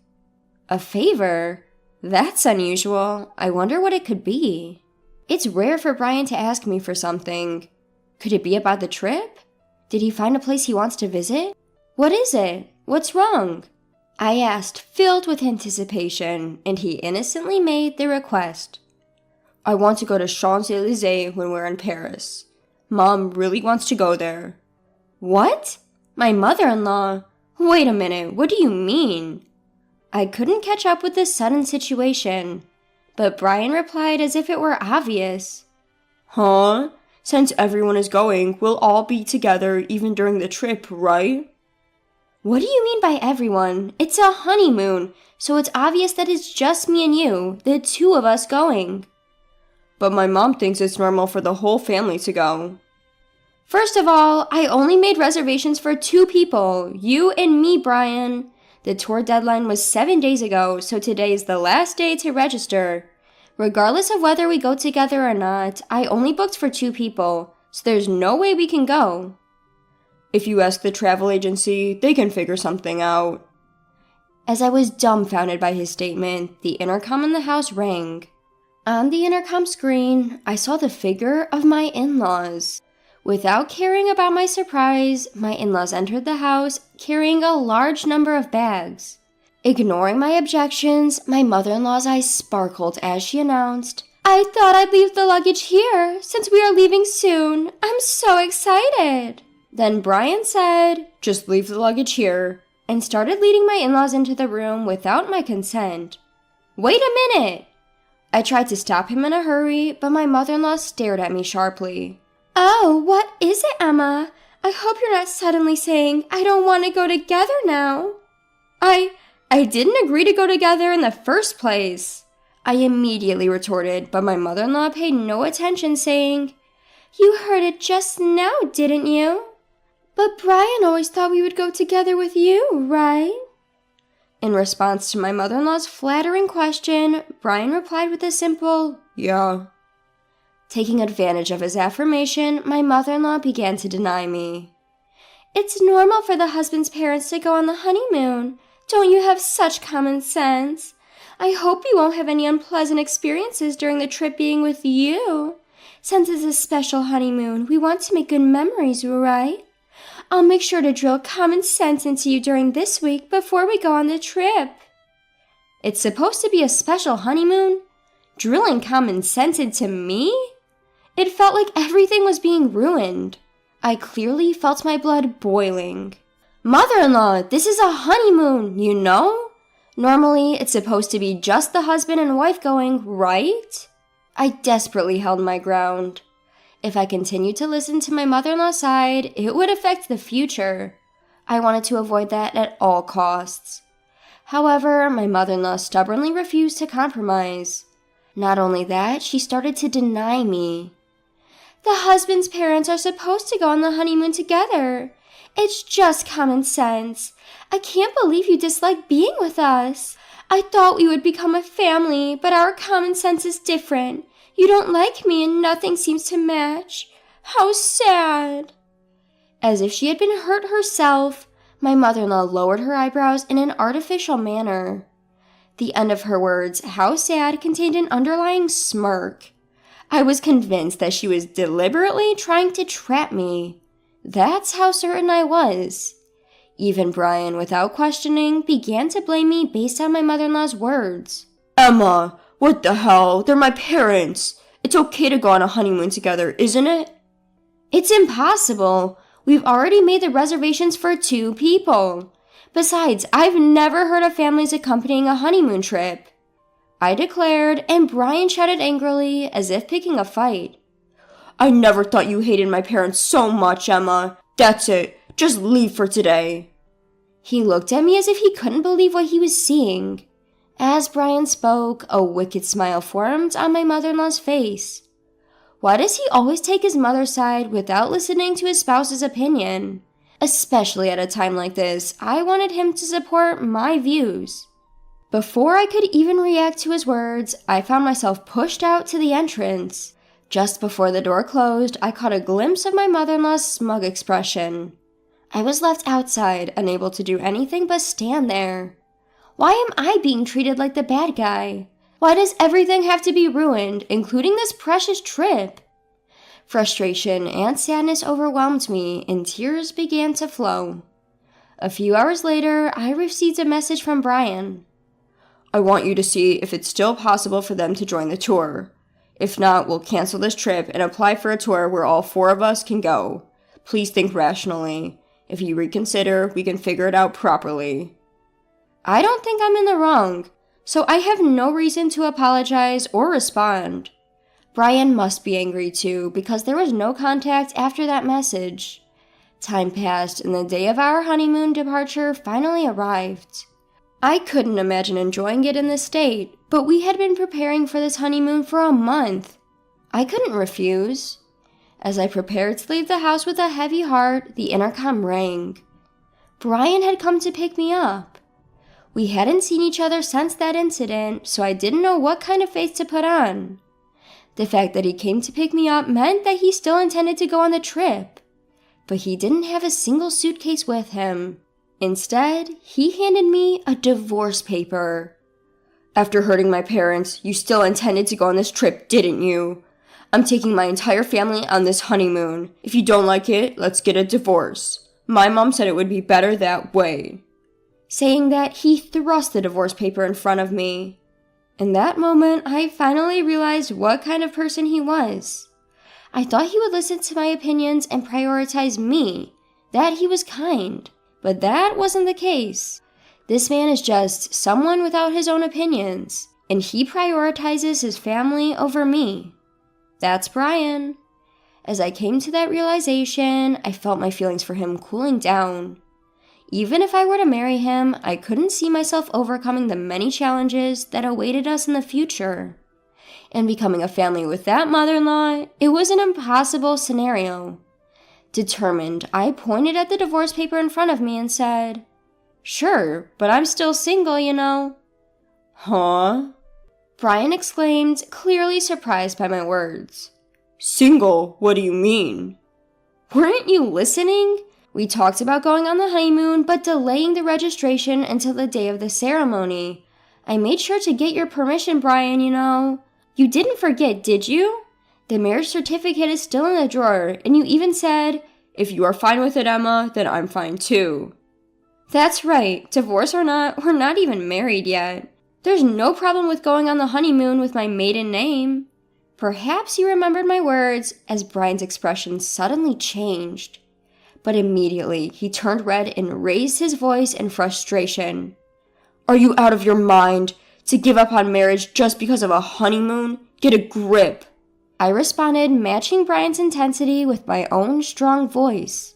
A favor? That's unusual. I wonder what it could be. It's rare for Brian to ask me for something. Could it be about the trip? Did he find a place he wants to visit? What is it? What's wrong? I asked, filled with anticipation, and he innocently made the request. I want to go to Champs-Élysées when we're in Paris. Mom really wants to go there. What? My mother-in-law? Wait a minute, what do you mean? I couldn't catch up with this sudden situation, but Brian replied as if it were obvious. Huh? Since everyone is going, we'll all be together even during the trip, right? What do you mean by everyone? It's a honeymoon, so it's obvious that it's just me and you, the two of us going. But my mom thinks it's normal for the whole family to go. First of all, I only made reservations for 2 people, you and me, Brian. The tour deadline was 7 days ago, so today is the last day to register. Regardless of whether we go together or not, I only booked for 2 people, so there's no way we can go. If you ask the travel agency, they can figure something out. As I was dumbfounded by his statement, the intercom in the house rang. On the intercom screen, I saw the figure of my in-laws. Without caring about my surprise, my in-laws entered the house carrying a large number of bags. Ignoring my objections, my mother-in-law's eyes sparkled as she announced, "I thought I'd leave the luggage here since we are leaving soon. I'm so excited." Then Brian said, "Just leave the luggage here," and started leading my in-laws into the room without my consent. "Wait a minute!" I tried to stop him in a hurry, but my mother-in-law stared at me sharply. "Oh, what is it, Emma? I hope you're not suddenly saying, I don't want to go together now." I didn't agree to go together in the first place," I immediately retorted, but my mother-in-law paid no attention, saying, "You heard it just now, didn't you? But Brian always thought we would go together with you, right?" In response to my mother-in-law's flattering question, Brian replied with a simple, "Yeah." Taking advantage of his affirmation, my mother-in-law began to deny me. "It's normal for the husband's parents to go on the honeymoon. Don't you have such common sense? I hope you won't have any unpleasant experiences during the trip being with you. Since it's a special honeymoon, we want to make good memories, right? I'll make sure to drill common sense into you during this week before we go on the trip." It's supposed to be a special honeymoon? Drilling common sense into me? It felt like everything was being ruined. I clearly felt my blood boiling. "Mother-in-law, this is a honeymoon, you know? Normally, it's supposed to be just the husband and wife going, right?" I desperately held my ground. If I continued to listen to my mother-in-law's side, it would affect the future. I wanted to avoid that at all costs. However, my mother-in-law stubbornly refused to compromise. Not only that, she started to deny me. "The husband's parents are supposed to go on the honeymoon together. It's just common sense. I can't believe you dislike being with us. I thought we would become a family, but our common sense is different. You don't like me and nothing seems to match. How sad." As if she had been hurt herself, my mother-in-law lowered her eyebrows in an artificial manner. The end of her words, "how sad," contained an underlying smirk. I was convinced that she was deliberately trying to trap me. That's how certain I was. Even Brian, without questioning, began to blame me based on my mother-in-law's words. "Emma, what the hell? They're my parents. It's okay to go on a honeymoon together, isn't it?" "It's impossible. We've already made the reservations for 2 people. Besides, I've never heard of families accompanying a honeymoon trip," I declared, and Brian shouted angrily, as if picking a fight. "I never thought you hated my parents so much, Emma. That's it. Just leave for today." He looked at me as if he couldn't believe what he was seeing. As Brian spoke, a wicked smile formed on my mother-in-law's face. Why does he always take his mother's side without listening to his spouse's opinion? Especially at a time like this, I wanted him to support my views. Before I could even react to his words, I found myself pushed out to the entrance. Just before the door closed, I caught a glimpse of my mother-in-law's smug expression. I was left outside, unable to do anything but stand there. Why am I being treated like the bad guy? Why does everything have to be ruined, including this precious trip? Frustration and sadness overwhelmed me, and tears began to flow. A few hours later, I received a message from Brian. "I want you to see if it's still possible for them to join the tour. If not, we'll cancel this trip and apply for a tour where all 4 of us can go. Please think rationally. If you reconsider, we can figure it out properly." I don't think I'm in the wrong, so I have no reason to apologize or respond. Brian must be angry too, because there was no contact after that message. Time passed, and the day of our honeymoon departure finally arrived. I couldn't imagine enjoying it in this state, but we had been preparing for this honeymoon for a month. I couldn't refuse. As I prepared to leave the house with a heavy heart, the intercom rang. Brian had come to pick me up. We hadn't seen each other since that incident, so I didn't know what kind of face to put on. The fact that he came to pick me up meant that he still intended to go on the trip. But he didn't have a single suitcase with him. Instead, he handed me a divorce paper. After hurting my parents, you still intended to go on this trip, didn't you? I'm taking my entire family on this honeymoon. If you don't like it, let's get a divorce. My mom said it would be better that way. Saying that, he thrust the divorce paper in front of me. In that moment, I finally realized what kind of person he was. I thought he would listen to my opinions and prioritize me, that he was kind, but that wasn't the case. This man is just someone without his own opinions, and he prioritizes his family over me. That's Brian. As I came to that realization, I felt my feelings for him cooling down. Even if I were to marry him, I couldn't see myself overcoming the many challenges that awaited us in the future. And becoming a family with that mother-in-law, it was an impossible scenario. Determined, I pointed at the divorce paper in front of me and said, "Sure, but I'm still single, you know." "Huh?" Brian exclaimed, clearly surprised by my words. "Single? What do you mean?" "Weren't you listening? We talked about going on the honeymoon, but delaying the registration until the day of the ceremony. I made sure to get your permission, Brian, you know. You didn't forget, did you? The marriage certificate is still in the drawer, and you even said, 'If you are fine with it, Emma, then I'm fine too.'" "That's right. Divorce or not, we're not even married yet. There's no problem with going on the honeymoon with my maiden name." Perhaps you remembered my words as Brian's expression suddenly changed. But immediately, he turned red and raised his voice in frustration. "Are you out of your mind? To give up on marriage just because of a honeymoon? Get a grip." I responded, matching Brian's intensity with my own strong voice.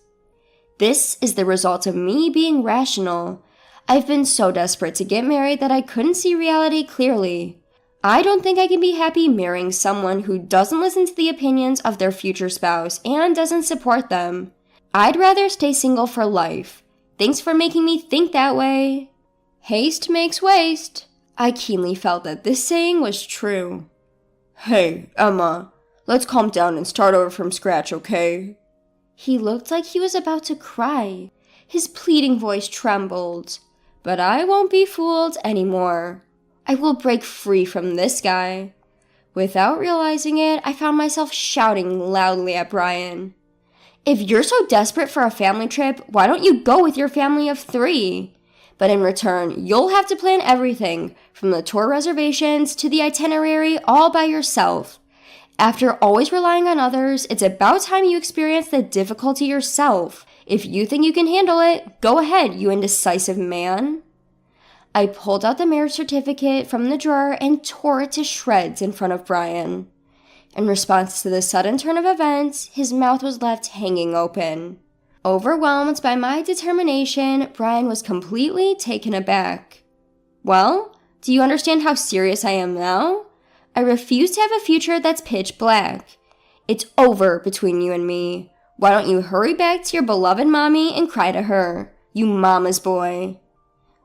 "This is the result of me being rational. I've been so desperate to get married that I couldn't see reality clearly. I don't think I can be happy marrying someone who doesn't listen to the opinions of their future spouse and doesn't support them. I'd rather stay single for life. Thanks for making me think that way." Haste makes waste. I keenly felt that this saying was true. "Hey, Emma, let's calm down and start over from scratch, okay?" He looked like he was about to cry. His pleading voice trembled. But I won't be fooled anymore. I will break free from this guy. Without realizing it, I found myself shouting loudly at Brian. "If you're so desperate for a family trip, why don't you go with your family of 3? But in return, you'll have to plan everything, from the tour reservations to the itinerary, all by yourself. After always relying on others, it's about time you experience the difficulty yourself. If you think you can handle it, go ahead, you indecisive man." I pulled out the marriage certificate from the drawer and tore it to shreds in front of Brian. In response to this sudden turn of events, his mouth was left hanging open. Overwhelmed by my determination, Brian was completely taken aback. "Well, do you understand how serious I am now? I refuse to have a future that's pitch black. It's over between you and me. Why don't you hurry back to your beloved mommy and cry to her, you mama's boy."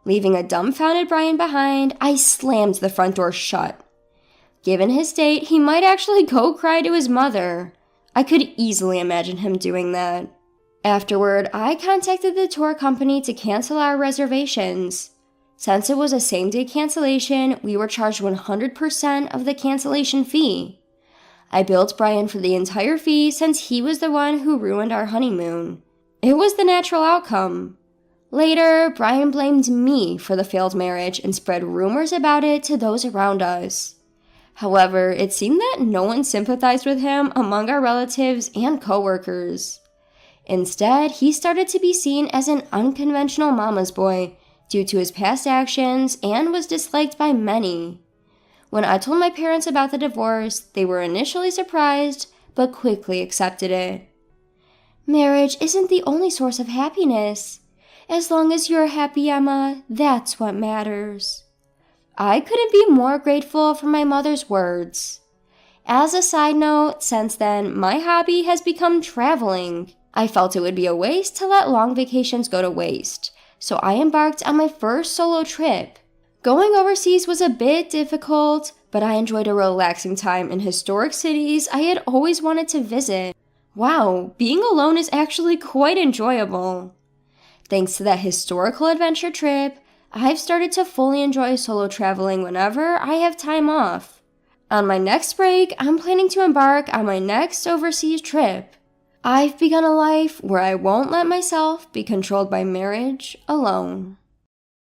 Leaving a dumbfounded Brian behind, I slammed the front door shut. Given his state, he might actually go cry to his mother. I could easily imagine him doing that. Afterward, I contacted the tour company to cancel our reservations. Since it was a same-day cancellation, we were charged 100% of the cancellation fee. I billed Brian for the entire fee since he was the one who ruined our honeymoon. It was the natural outcome. Later, Brian blamed me for the failed marriage and spread rumors about it to those around us. However, it seemed that no one sympathized with him among our relatives and coworkers. Instead, he started to be seen as an unconventional mama's boy due to his past actions and was disliked by many. When I told my parents about the divorce, they were initially surprised, but quickly accepted it. Marriage isn't the only source of happiness. As long as you're happy, Emma, that's what matters. I couldn't be more grateful for my mother's words. As a side note, since then, my hobby has become traveling. I felt it would be a waste to let long vacations go to waste, so I embarked on my first solo trip. Going overseas was a bit difficult, but I enjoyed a relaxing time in historic cities I had always wanted to visit. Wow, being alone is actually quite enjoyable. Thanks to that historical adventure trip, I've started to fully enjoy solo traveling whenever I have time off. On my next break, I'm planning to embark on my next overseas trip. I've begun a life where I won't let myself be controlled by marriage alone.